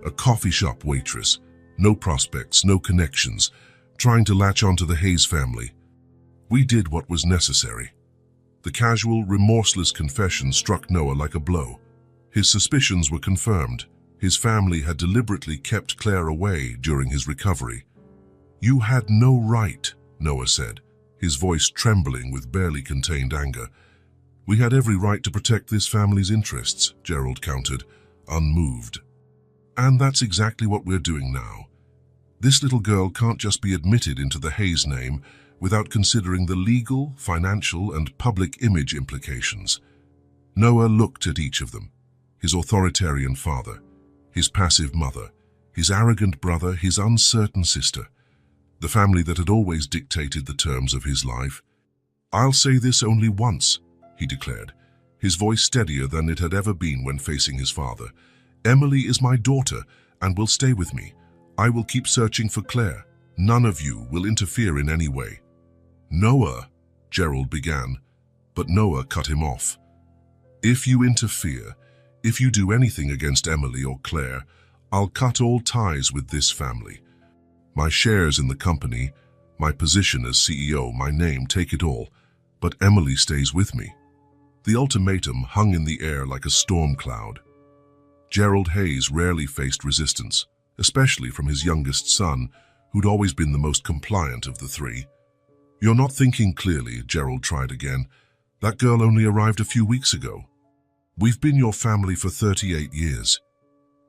"A coffee shop waitress, no prospects, no connections, trying to latch onto the Hayes family. We did what was necessary." The casual, remorseless confession struck Noah like a blow. His suspicions were confirmed. His family had deliberately kept Claire away during his recovery. "You had no right," Noah said, his voice trembling with barely contained anger. "We had every right to protect this family's interests," Gerald countered, unmoved. "And that's exactly what we're doing now. This little girl can't just be admitted into the Hayes name without considering the legal, financial, and public image implications." Noah looked at each of them. His authoritarian father, his passive mother, his arrogant brother, his uncertain sister. the family that had always dictated the terms of his life. "I'll say this only once," he declared, his voice steadier than it had ever been when facing his father. "Emily is my daughter and will stay with me. I will keep searching for Claire. None of you will interfere in any way." "Noah," Gerald began, but Noah cut him off. "If you interfere, if you do anything against Emily or Claire, I'll cut all ties with this family. My shares in the company, my position as CEO, my name, take it all, but Emily stays with me." The ultimatum hung in the air like a storm cloud. Gerald Hayes rarely faced resistance, especially from his youngest son, who'd always been the most compliant of the three. "You're not thinking clearly," Gerald tried again. "That girl only arrived a few weeks ago. We've been your family for 38 years.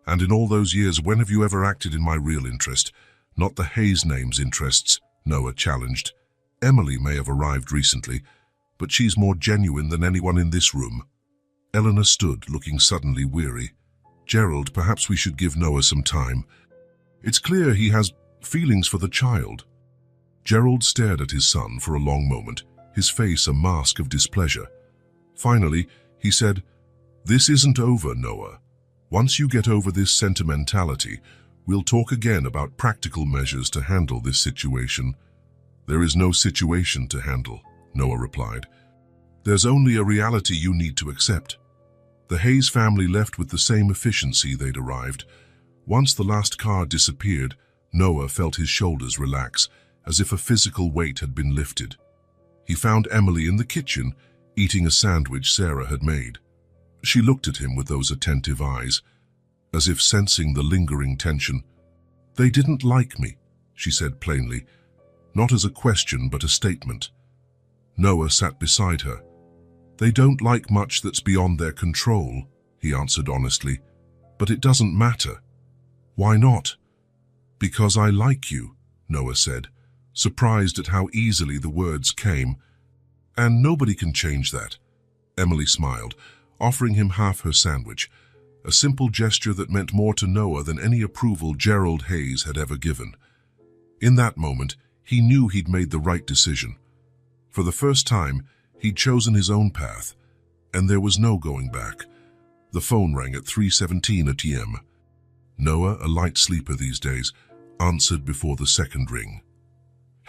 And in all those years, when have you ever acted in my real interest, not the Hayes name's interests?" Noah challenged. "Emily may have arrived recently, but she's more genuine than anyone in this room." Eleanor stood, looking suddenly weary. "Gerald, perhaps we should give Noah some time. It's clear he has feelings for the child." Gerald stared at his son for a long moment, his face a mask of displeasure. Finally, he said, "This isn't over, Noah. Once you get over this sentimentality, we'll talk again about practical measures to handle this situation." "There is no situation to handle," Noah replied. "There's only a reality you need to accept." The Hayes family left with the same efficiency they'd arrived. Once the last car disappeared, Noah felt his shoulders relax, as if a physical weight had been lifted. He found Emily in the kitchen, eating a sandwich Sarah had made. She looked at him with those attentive eyes, as if sensing the lingering tension. "They didn't like me," she said plainly, not as a question but a statement. Noah sat beside her. "They don't like much that's beyond their control," he answered honestly. "But it doesn't matter." "Why not?" "Because I like you," Noah said, surprised at how easily the words came. "And nobody can change that." Emily smiled, offering him half her sandwich, a simple gesture that meant more to Noah than any approval Gerald Hayes had ever given. In that moment, he knew he'd made the right decision. For the first time, he'd chosen his own path, and there was no going back. The phone rang at 3:17 a.m. Noah, a light sleeper these days, answered before the second ring.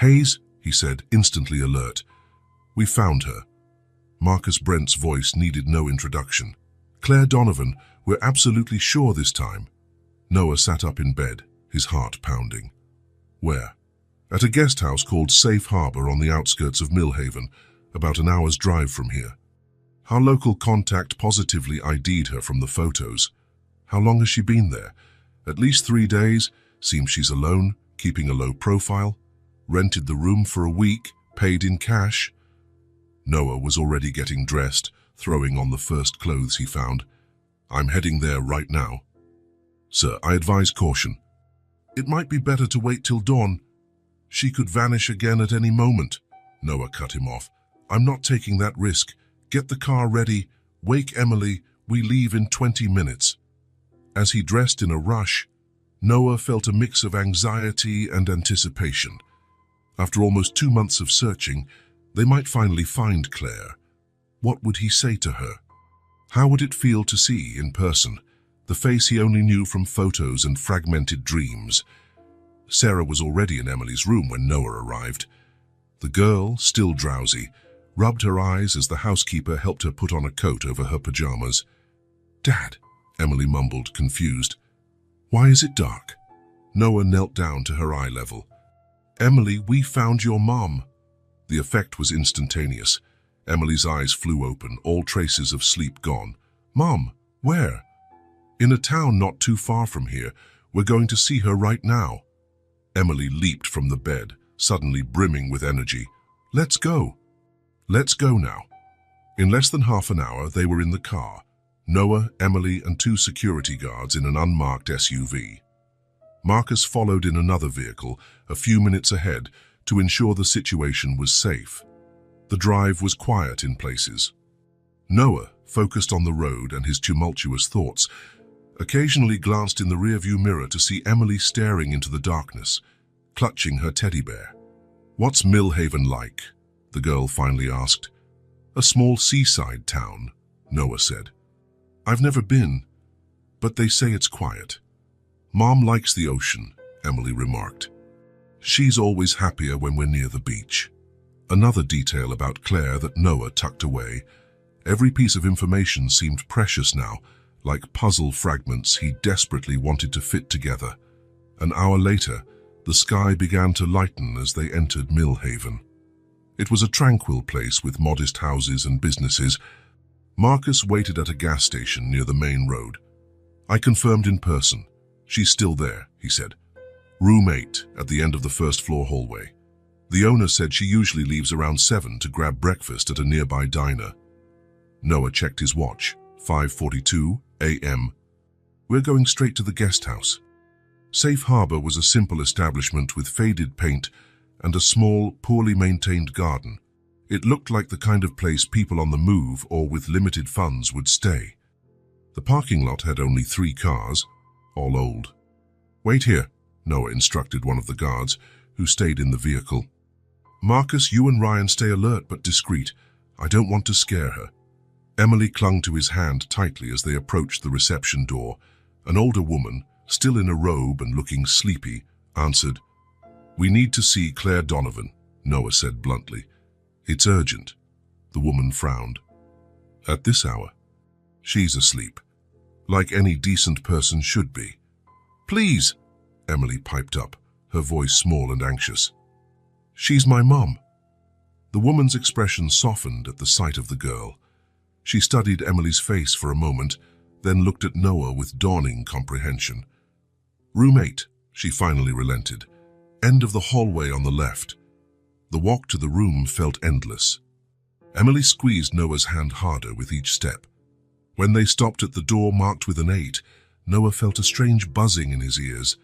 "Hayes," he said, instantly alert. "We found her." Marcus Brent's voice needed no introduction. "Claire Donovan, we're absolutely sure this time." Noah sat up in bed, his heart pounding. "Where?" "At a guest house called Safe Harbor on the outskirts of Millhaven, about an hour's drive from here. Our local contact positively ID'd her from the photos." "How long has she been there?" "At least 3 days. Seems she's alone, keeping a low profile. Rented the room for a week, paid in cash." Noah was already getting dressed, throwing on the first clothes he found. "I'm heading there right now." "Sir, I advise caution." "It might be better to wait till dawn. She could vanish again at any moment." Noah cut him off. "I'm not taking that risk. Get the car ready. Wake Emily. We leave in 20 minutes. As he dressed in a rush, Noah felt a mix of anxiety and anticipation. After almost 2 months of searching, they might finally find Claire. What would he say to her? How would it feel to see, in person, the face he only knew from photos and fragmented dreams? Sarah was already in Emily's room when Noah arrived. The girl, still drowsy, rubbed her eyes as the housekeeper helped her put on a coat over her pajamas. "Dad," Emily mumbled, confused. "Why is it dark?" Noah knelt down to her eye level. "Emily, we found your mom." The effect was instantaneous. Emily's eyes flew open, all traces of sleep gone. "Mom, where?" "In a town not too far from here. We're going to see her right now." Emily leaped from the bed, suddenly brimming with energy. "Let's go." "Let's go now." In less than half an hour, they were in the car. Noah, Emily, and 2 security guards in an unmarked SUV. Marcus followed in another vehicle, a few minutes ahead, to ensure the situation was safe. The drive was quiet in places. Noah, focused on the road and his tumultuous thoughts, occasionally glanced in the rearview mirror to see Emily staring into the darkness, clutching her teddy bear. "What's Millhaven like?" the girl finally asked. "A small seaside town," Noah said. "I've never been, but they say it's quiet." "Mom likes the ocean," Emily remarked. "She's always happier when we're near the beach." Another detail about Claire that Noah tucked away. Every piece of information seemed precious now, like puzzle fragments he desperately wanted to fit together. An hour later, the sky began to lighten as they entered Millhaven. It was a tranquil place with modest houses and businesses. Marcus waited at a gas station near the main road. "I confirmed in person. She's still there," he said. "Room 8, at the end of the first-floor hallway. The owner said she usually leaves around 7 to grab breakfast at a nearby diner." Noah checked his watch. 5:42 a.m. "We're going straight to the guest house." Safe Harbor was a simple establishment with faded paint and a small, poorly maintained garden. It looked like the kind of place people on the move or with limited funds would stay. The parking lot had only 3 cars, all old. "Wait here," Noah instructed one of the guards, who stayed in the vehicle. "Marcus, you and Ryan stay alert but discreet. I don't want to scare her." Emily clung to his hand tightly as they approached the reception door. An older woman, still in a robe and looking sleepy, answered. "We need to see Claire Donovan," Noah said bluntly. "It's urgent." The woman frowned. "At this hour?" "She's asleep, like any decent person should be." "Please," Emily piped up, her voice small and anxious. "She's my mom." The woman's expression softened at the sight of the girl. She studied Emily's face for a moment, then looked at Noah with dawning comprehension. "Room 8, she finally relented. "End of the hallway on the left." The walk to the room felt endless. Emily squeezed Noah's hand harder with each step. When they stopped at the door marked with an 8, Noah felt a strange buzzing in his ears,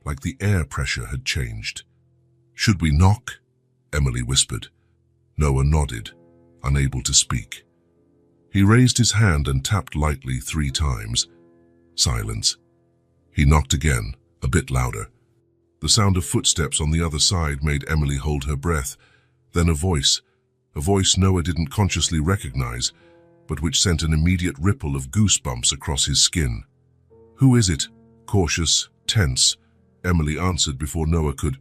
like the air pressure had changed. "Should we knock?" Emily whispered. Noah nodded, unable to speak. He raised his hand and tapped lightly 3 times. Silence. He knocked again, a bit louder. The sound of footsteps on the other side made Emily hold her breath. Then a voice Noah didn't consciously recognize, but which sent an immediate ripple of goosebumps across his skin. "Who is it?" Cautious, tense, Emily answered before Noah could.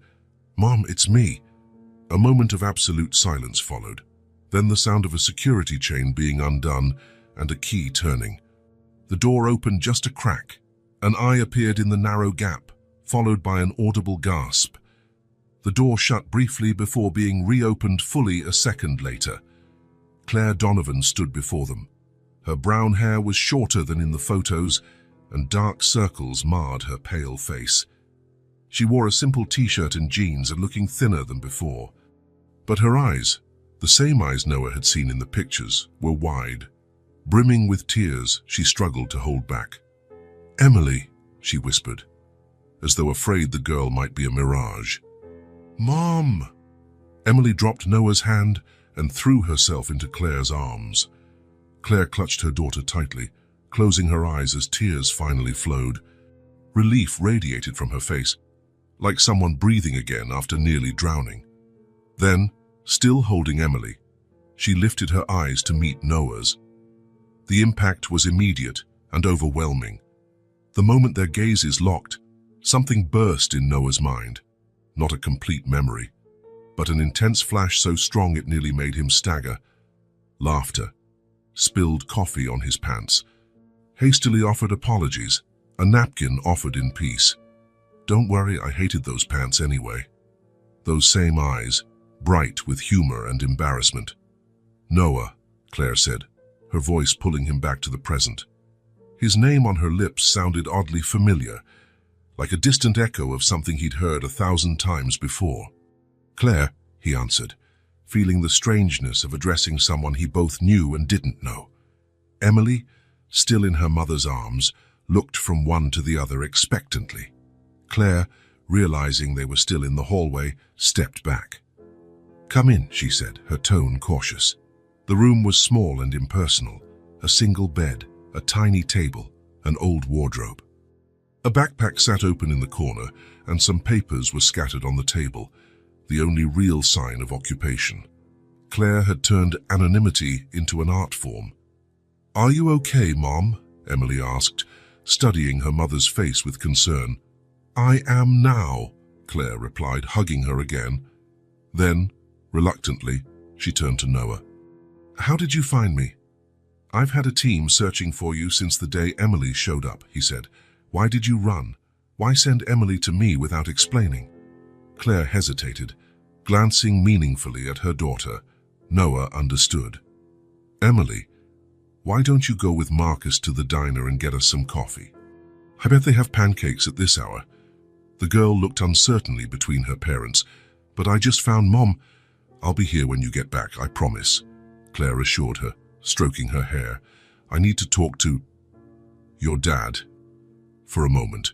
"Mom, it's me." A moment of absolute silence followed. Then the sound of a security chain being undone and a key turning. The door opened just a crack. An eye appeared in the narrow gap, followed by an audible gasp. The door shut briefly before being reopened fully a second later. Claire Donovan stood before them. Her brown hair was shorter than in the photos, and dark circles marred her pale face. She wore a simple t-shirt and jeans and looking thinner than before. But her eyes, the same eyes Noah had seen in the pictures, were wide. Brimming with tears, she struggled to hold back. "Emily," she whispered, as though afraid the girl might be a mirage. "Mom!" Emily dropped Noah's hand and threw herself into Claire's arms. Claire clutched her daughter tightly, closing her eyes as tears finally flowed. Relief radiated from her face, like someone breathing again after nearly drowning. Then, still holding Emily, she lifted her eyes to meet Noah's. The impact was immediate and overwhelming. The moment their gazes locked, something burst in Noah's mind. Not a complete memory, but an intense flash so strong it nearly made him stagger. Laughter. Spilled coffee on his pants. Hastily offered apologies. A napkin offered in peace. "Don't worry, I hated those pants anyway." Those same eyes, bright with humor and embarrassment. "Noah," Claire said, her voice pulling him back to the present. His name on her lips sounded oddly familiar, like a distant echo of something he'd heard 1,000 times before. "Claire," he answered, feeling the strangeness of addressing someone he both knew and didn't know. Emily, still in her mother's arms, looked from one to the other expectantly. Claire, realizing they were still in the hallway, stepped back. "Come in," she said, her tone cautious. The room was small and impersonal, a single bed, a tiny table, an old wardrobe. A backpack sat open in the corner, and some papers were scattered on the table, the only real sign of occupation. Claire had turned anonymity into an art form. "Are you okay, Mom?" Emily asked, studying her mother's face with concern. "I am now," Claire replied, hugging her again. Then, reluctantly, she turned to Noah. "How did you find me?" "I've had a team searching for you since the day Emily showed up," he said. "Why did you run? Why send Emily to me without explaining?" Claire hesitated, glancing meaningfully at her daughter. Noah understood. "Emily, why don't you go with Marcus to the diner and get us some coffee? I bet they have pancakes at this hour." The girl looked uncertainly between her parents. "But I just found Mom." "I'll be here when you get back, I promise," Claire assured her, stroking her hair. "I need to talk to your dad." For a moment.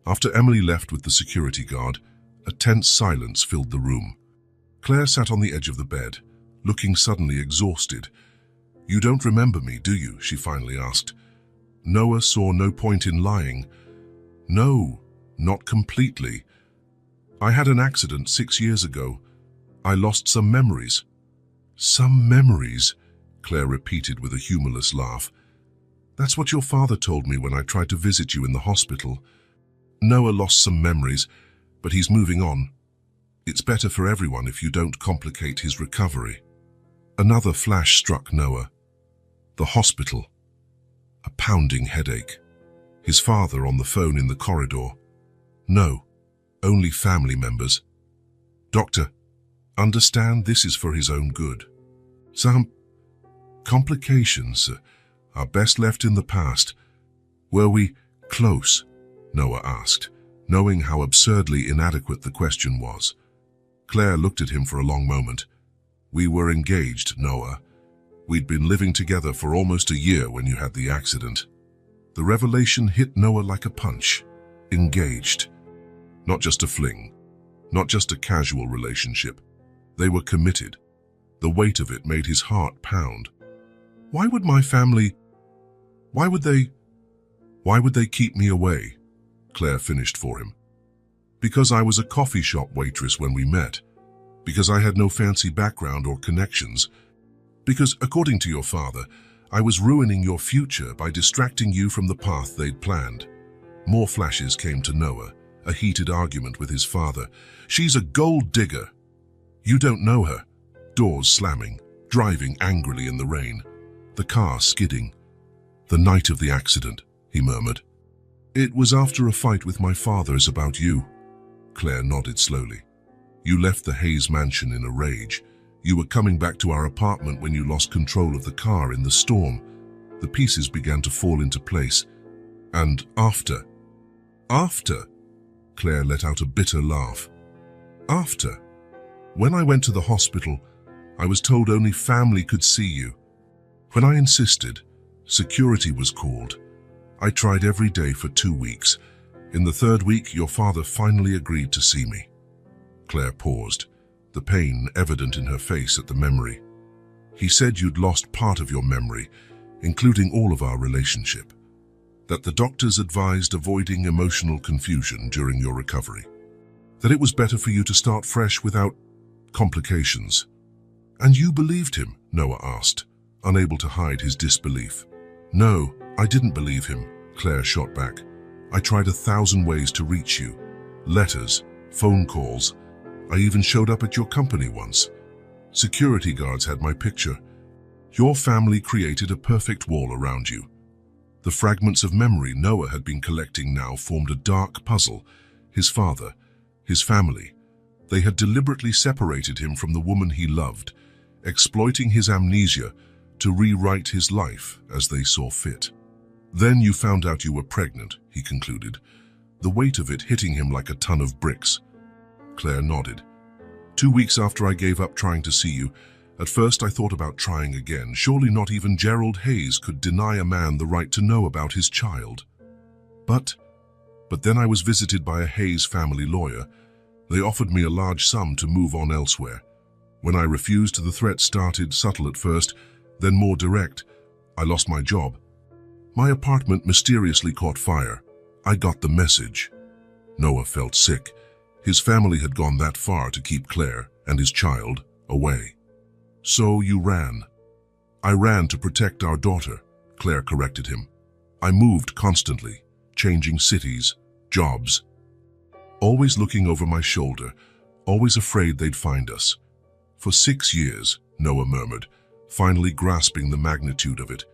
After Emily left with the security guard, a tense silence filled the room. Claire sat on the edge of the bed, looking suddenly exhausted. "You don't remember me, do you?" she finally asked. Noah saw no point in lying. "No, not completely. I had an accident 6 years ago. I lost some memories." "Some memories?" Claire repeated with a humorless laugh. "That's what your father told me when I tried to visit you in the hospital. Noah lost some memories, but he's moving on. It's better for everyone if you don't complicate his recovery." Another flash struck Noah. The hospital. A pounding headache. His father on the phone in the corridor. No, only family members. "Doctor, understand this is for his own good. Some complications are best left in the past." "Were we close?" Noah asked, knowing how absurdly inadequate the question was. Claire looked at him for a long moment. "We were engaged, Noah. We'd been living together for almost a year when you had the accident." The revelation hit Noah like a punch. Engaged. Not just a fling. Not just a casual relationship. They were committed. The weight of it made his heart pound. "Why would my family... Why would they keep me away?" Claire finished for him. "Because I was a coffee shop waitress when we met. Because I had no fancy background or connections. Because, according to your father, I was ruining your future by distracting you from the path they'd planned." More flashes came to Noah, a heated argument with his father. "She's a gold digger. You don't know her." Doors slamming, driving angrily in the rain. The car skidding. "The night of the accident," he murmured. "It was after a fight with my father's about you." Claire nodded slowly. "You left the Hayes mansion in a rage. You were coming back to our apartment when you lost control of the car in the storm. The pieces began to fall into place. And after, Claire let out a bitter laugh. "After, when I went to the hospital, I was told only family could see you. When I insisted, security was called. I tried every day for 2 weeks. In the 3rd week, your father finally agreed to see me." Claire paused, the pain evident in her face at the memory. "He said you'd lost part of your memory, including all of our relationship. That the doctors advised avoiding emotional confusion during your recovery. That it was better for you to start fresh without complications." "And you believed him?" Noah asked, unable to hide his disbelief. "No, I didn't believe him," Claire shot back. "I tried 1,000 ways to reach you. Letters, phone calls. I even showed up at your company once. Security guards had my picture. Your family created a perfect wall around you." The fragments of memory Noah had been collecting now formed a dark puzzle. His father, his family. They had deliberately separated him from the woman he loved, exploiting his amnesia to rewrite his life as they saw fit. "Then you found out you were pregnant," he concluded, the weight of it hitting him like a ton of bricks. Claire nodded. 2 weeks after I gave up trying to see you, at first I thought about trying again. Surely not even Gerald Hayes could deny a man the right to know about his child. But then I was visited by a Hayes family lawyer. They offered me a large sum to move on elsewhere. When I refused, the threat started subtle at first, then more direct. I lost my job. My apartment mysteriously caught fire. I got the message. Noah felt sick. His family had gone that far to keep Claire and his child away. So you ran. I ran to protect our daughter, Claire corrected him. I moved constantly, changing cities, jobs. Always looking over my shoulder, always afraid they'd find us. For 6 years, Noah murmured, finally grasping the magnitude of it.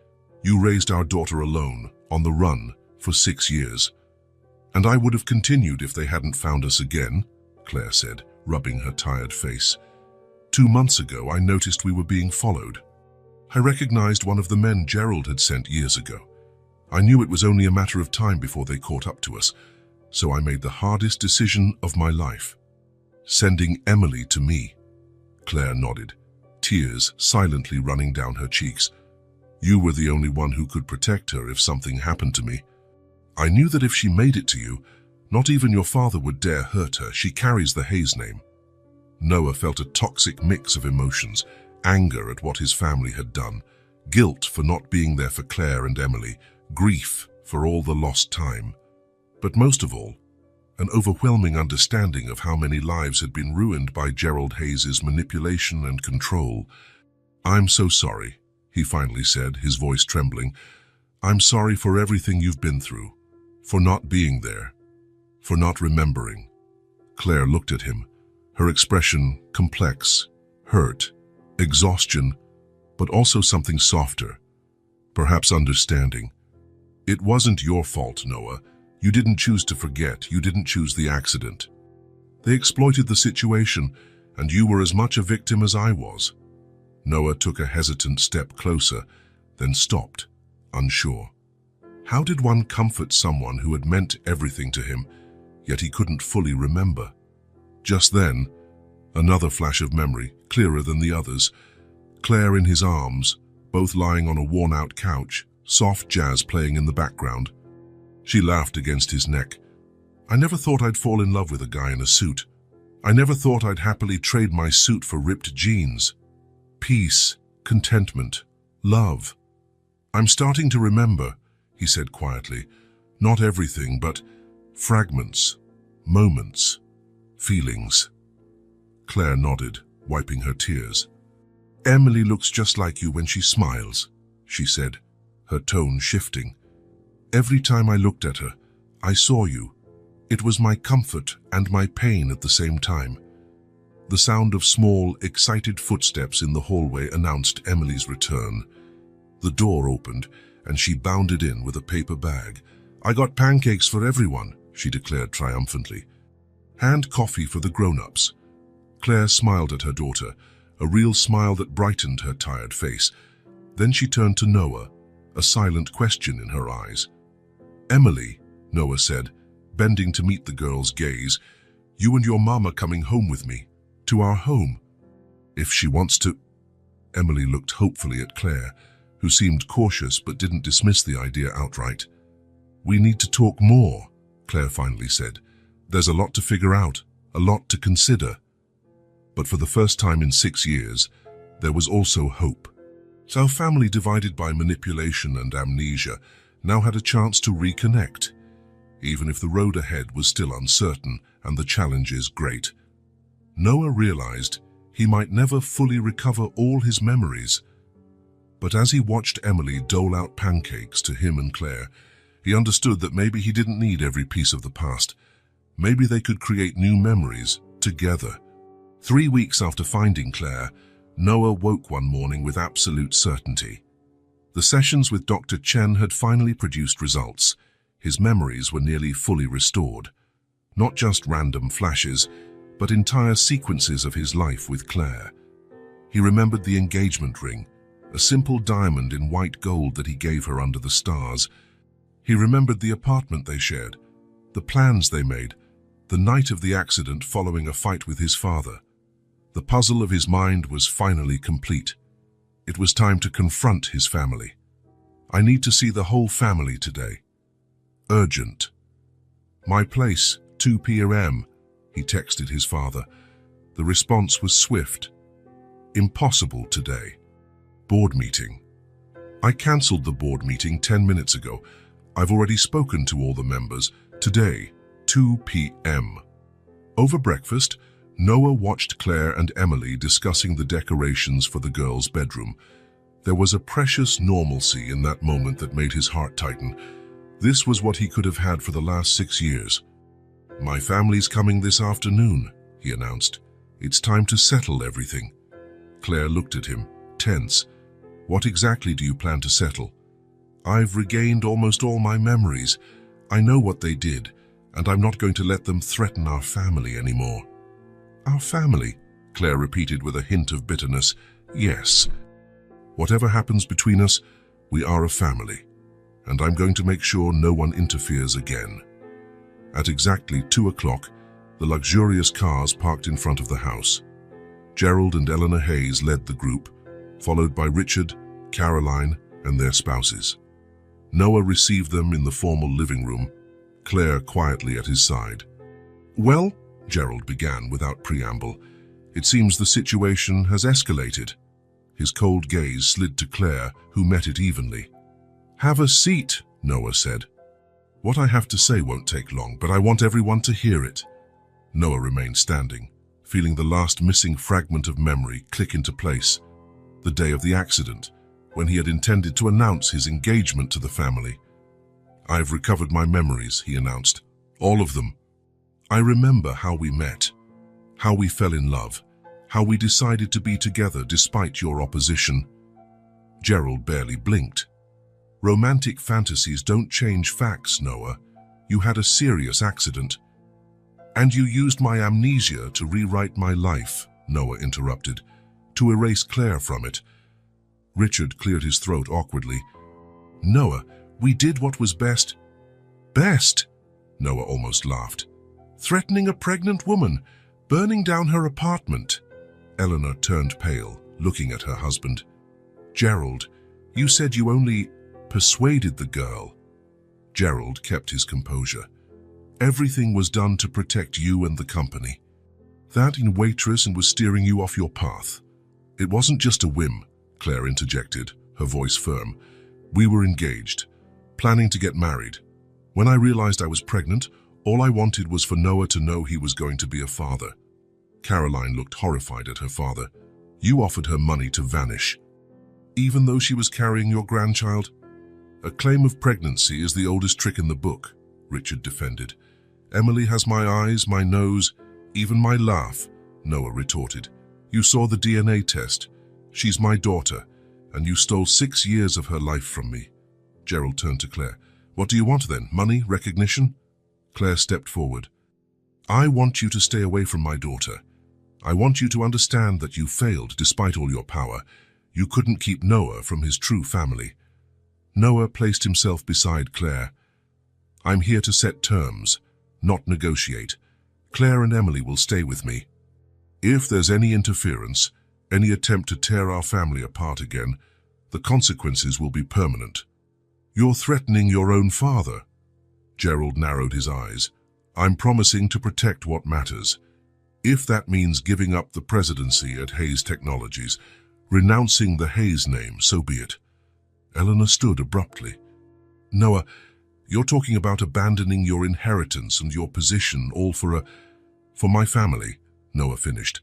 You raised our daughter alone, on the run, for 6 years. And I would have continued if they hadn't found us again, Claire said, rubbing her tired face. 2 months ago, I noticed we were being followed. I recognized one of the men Gerald had sent years ago. I knew it was only a matter of time before they caught up to us, so I made the hardest decision of my life. Sending Emily to me. Claire nodded, tears silently running down her cheeks. You were the only one who could protect her if something happened to me. I knew that if she made it to you, not even your father would dare hurt her. She carries the Hayes name. Noah felt a toxic mix of emotions, anger at what his family had done, guilt for not being there for Claire and Emily, grief for all the lost time. But most of all, an overwhelming understanding of how many lives had been ruined by Gerald Hayes' manipulation and control. I'm so sorry, he finally said, his voice trembling. I'm sorry for everything you've been through, for not being there, for not remembering. Claire looked at him, her expression complex, hurt, exhaustion, but also something softer, perhaps understanding. It wasn't your fault, Noah. You didn't choose to forget. You didn't choose the accident. They exploited the situation, and you were as much a victim as I was. Noah took a hesitant step closer, then stopped, unsure. How did one comfort someone who had meant everything to him, yet he couldn't fully remember? Just then, another flash of memory, clearer than the others. Claire in his arms, both lying on a worn-out couch, soft jazz playing in the background. She laughed against his neck. I never thought I'd fall in love with a guy in a suit. I never thought I'd happily trade my suit for ripped jeans. Peace, contentment, love. I'm starting to remember, he said quietly. Not everything, but fragments, moments, feelings. Claire nodded, wiping her tears. Emily looks just like you when she smiles, she said, her tone shifting. Every time I looked at her, I saw you. It was my comfort and my pain at the same time. The sound of small, excited footsteps in the hallway announced Emily's return. The door opened, and she bounded in with a paper bag. I got pancakes for everyone, she declared triumphantly. And coffee for the grown-ups. Claire smiled at her daughter, a real smile that brightened her tired face. Then she turned to Noah, a silent question in her eyes. Emily, Noah said, bending to meet the girl's gaze, you and your mama coming home with me, to our home. If she wants to... Emily looked hopefully at Claire, who seemed cautious but didn't dismiss the idea outright. We need to talk more, Claire finally said. There's a lot to figure out, a lot to consider. But for the first time in 6 years, there was also hope. Our family, divided by manipulation and amnesia, now had a chance to reconnect, even if the road ahead was still uncertain and the challenges great. Noah realized he might never fully recover all his memories. But as he watched Emily dole out pancakes to him and Claire, he understood that maybe he didn't need every piece of the past. Maybe they could create new memories together. 3 weeks after finding Claire, Noah woke one morning with absolute certainty. The sessions with Dr. Chen had finally produced results. His memories were nearly fully restored. Not just random flashes, but entire sequences of his life with Claire. He remembered the engagement ring, a simple diamond in white gold that he gave her under the stars. He remembered the apartment they shared, the plans they made, the night of the accident following a fight with his father. The puzzle of his mind was finally complete. It was time to confront his family. I need to see the whole family today. Urgent. My place, 2 p.m., he texted his father. The response was swift. Impossible today. Board meeting. I cancelled the board meeting 10 minutes ago. I've already spoken to all the members. Today, 2 p.m. Over breakfast, Noah watched Claire and Emily discussing the decorations for the girls' bedroom. There was a precious normalcy in that moment that made his heart tighten. This was what he could have had for the last 6 years. "My family's coming this afternoon," he announced. "It's time to settle everything." Claire looked at him, tense. "What exactly do you plan to settle?" "I've regained almost all my memories. I know what they did, and I'm not going to let them threaten our family anymore." "Our family?" Claire repeated with a hint of bitterness. "Yes. Whatever happens between us, we are a family, and I'm going to make sure no one interferes again." At exactly 2 o'clock, the luxurious cars parked in front of the house. Gerald and Eleanor Hayes led the group, followed by Richard, Caroline, and their spouses. Noah received them in the formal living room, Claire quietly at his side. "Well," Gerald began without preamble, "it seems the situation has escalated." His cold gaze slid to Claire, who met it evenly. "Have a seat," Noah said. "What I have to say won't take long, but I want everyone to hear it." Noah remained standing, feeling the last missing fragment of memory click into place. The day of the accident, when he had intended to announce his engagement to the family. "I've recovered my memories," he announced. "All of them. I remember how we met, how we fell in love, how we decided to be together despite your opposition." Gerald barely blinked. "Romantic fantasies don't change facts, Noah. You had a serious accident." "And you used my amnesia to rewrite my life," Noah interrupted, "to erase Claire from it." Richard cleared his throat awkwardly. "Noah, we did what was best." "Best?" Noah almost laughed. "Threatening a pregnant woman, burning down her apartment." Eleanor turned pale, looking at her husband. "Gerald, you said you only persuaded the girl." Gerald kept his composure. "Everything was done to protect you and the company. That in waitress and was steering you off your path." "It wasn't just a whim," Claire interjected, her voice firm. "We were engaged, planning to get married. When I realized I was pregnant, all I wanted was for Noah to know he was going to be a father." Caroline looked horrified at her father. "You offered her money to vanish, even though she was carrying your grandchild?" "A claim of pregnancy is the oldest trick in the book," Richard defended. "Emily has my eyes, my nose, even my laugh," Noah retorted. "You saw the DNA test. She's my daughter, and you stole 6 years of her life from me." Gerald turned to Claire. "What do you want then? Money? Recognition?" Claire stepped forward. "I want you to stay away from my daughter. I want you to understand that you failed despite all your power. You couldn't keep Noah from his true family." Noah placed himself beside Claire. "I'm here to set terms, not negotiate. Claire and Emily will stay with me. If there's any interference, any attempt to tear our family apart again, the consequences will be permanent." "You're threatening your own father." Gerald narrowed his eyes. "I'm promising to protect what matters. If that means giving up the presidency at Hayes Technologies, renouncing the Hayes name, so be it." Eleanor stood abruptly. "Noah, you're talking about abandoning your inheritance and your position all for my family," Noah finished.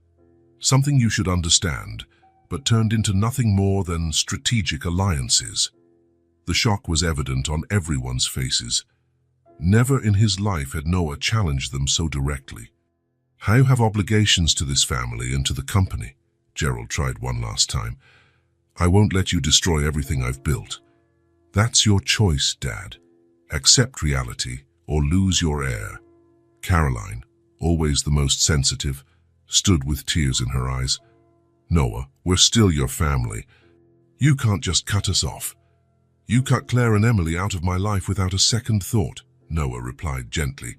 "Something you should understand, but turned into nothing more than strategic alliances." The shock was evident on everyone's faces. Never in his life had Noah challenged them so directly. "I have obligations to this family and to the company," Gerald tried one last time. "I won't let you destroy everything I've built." "That's your choice, Dad. Accept reality or lose your heir." Caroline, always the most sensitive, stood with tears in her eyes. "Noah, we're still your family. You can't just cut us off." "You cut Claire and Emily out of my life without a second thought," Noah replied gently.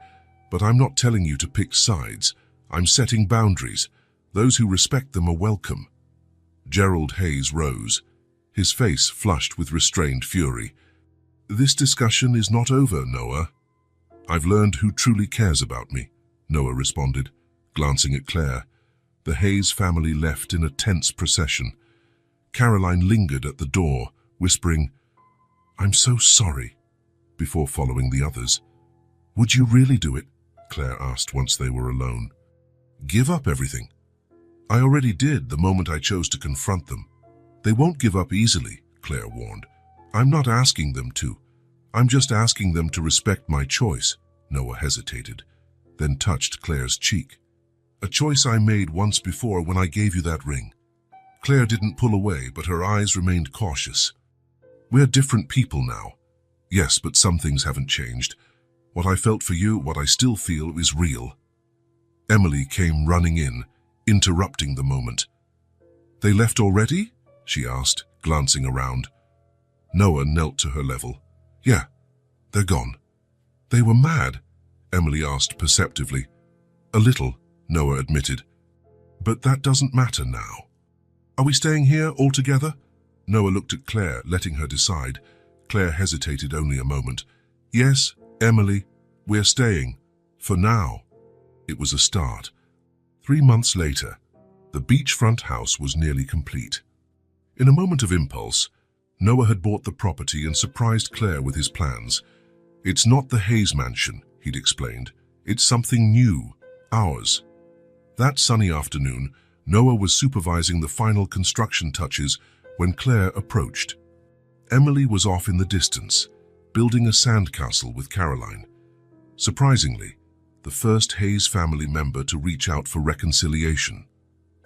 "But I'm not telling you to pick sides. I'm setting boundaries. Those who respect them are welcome." Gerald Hayes rose, his face flushed with restrained fury. "This discussion is not over, Noah." "I've learned who truly cares about me," Noah responded, glancing at Claire. The Hayes family left in a tense procession. Caroline lingered at the door, whispering, "I'm so sorry. before following the others. Would you really do it? Claire asked once they were alone. Give up everything. I already did the moment I chose to confront them. They won't give up easily, Claire warned. I'm not asking them to. I'm just asking them to respect my choice. Noah hesitated, then touched Claire's cheek. A choice I made once before when I gave you that ring. Claire didn't pull away, but her eyes remained cautious. We're different people now. Yes, but some things haven't changed. What I felt for you, what I still feel, is real. Emily came running in, interrupting the moment. They left already? She asked, glancing around. Noah knelt to her level. Yeah, they're gone. They were mad, Emily asked perceptively. A little, Noah admitted. But that doesn't matter now. Are we staying here all together? Noah looked at Claire, letting her decide. Claire hesitated only a moment. Yes, Emily, we're staying. For now. It was a start. 3 months later, the beachfront house was nearly complete. In a moment of impulse, Noah had bought the property and surprised Claire with his plans. It's not the Hayes mansion, he'd explained. It's something new, ours. That sunny afternoon, Noah was supervising the final construction touches when Claire approached. Emily was off in the distance, building a sandcastle with Caroline. Surprisingly, the first Hayes family member to reach out for reconciliation.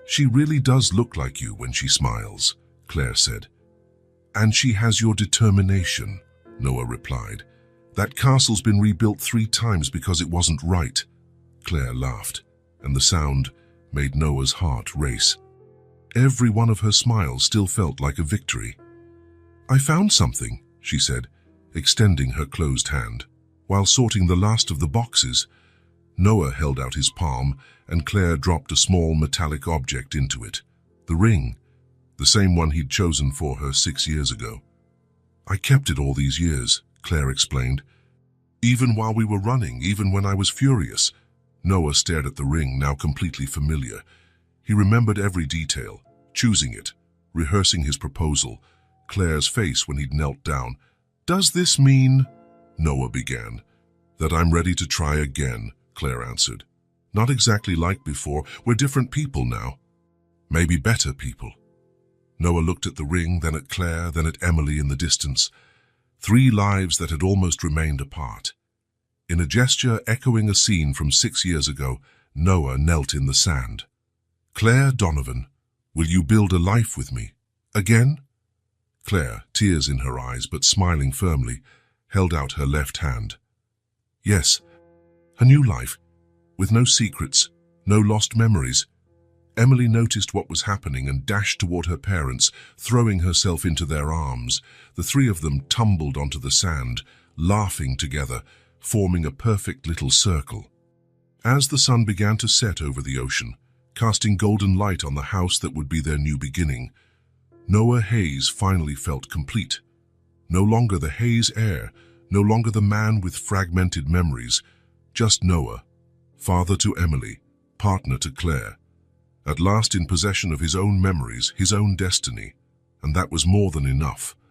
She really does look like you when she smiles, Claire said. And she has your determination, Noah replied. That castle's been rebuilt 3 times because it wasn't right. Claire laughed, and the sound made Noah's heart race. Every one of her smiles still felt like a victory. I found something, she said, extending her closed hand. While sorting the last of the boxes, Noah held out his palm, and Claire dropped a small metallic object into it. The ring, the same one he'd chosen for her 6 years ago. I kept it all these years, Claire explained. Even while we were running, even when I was furious. Noah stared at the ring, now completely familiar. He remembered every detail, choosing it, rehearsing his proposal, Claire's face when he'd knelt down. Does this mean, Noah began. That I'm ready to try again, Claire answered. Not exactly like before, we're different people now. Maybe better people. Noah looked at the ring, then at Claire, then at Emily in the distance. 3 lives that had almost remained apart. In a gesture echoing a scene from 6 years ago, Noah knelt in the sand. Claire Donovan, will you build a life with me? Again? Claire, tears in her eyes but smiling firmly, held out her left hand. Yes, a new life, with no secrets, no lost memories. Emily noticed what was happening and dashed toward her parents, throwing herself into their arms. The 3 of them tumbled onto the sand, laughing together, forming a perfect little circle. As the sun began to set over the ocean, casting golden light on the house that would be their new beginning, Noah Hayes finally felt complete. No longer the Hayes heir, no longer the man with fragmented memories, just Noah, father to Emily, partner to Claire, at last in possession of his own memories, his own destiny, and that was more than enough.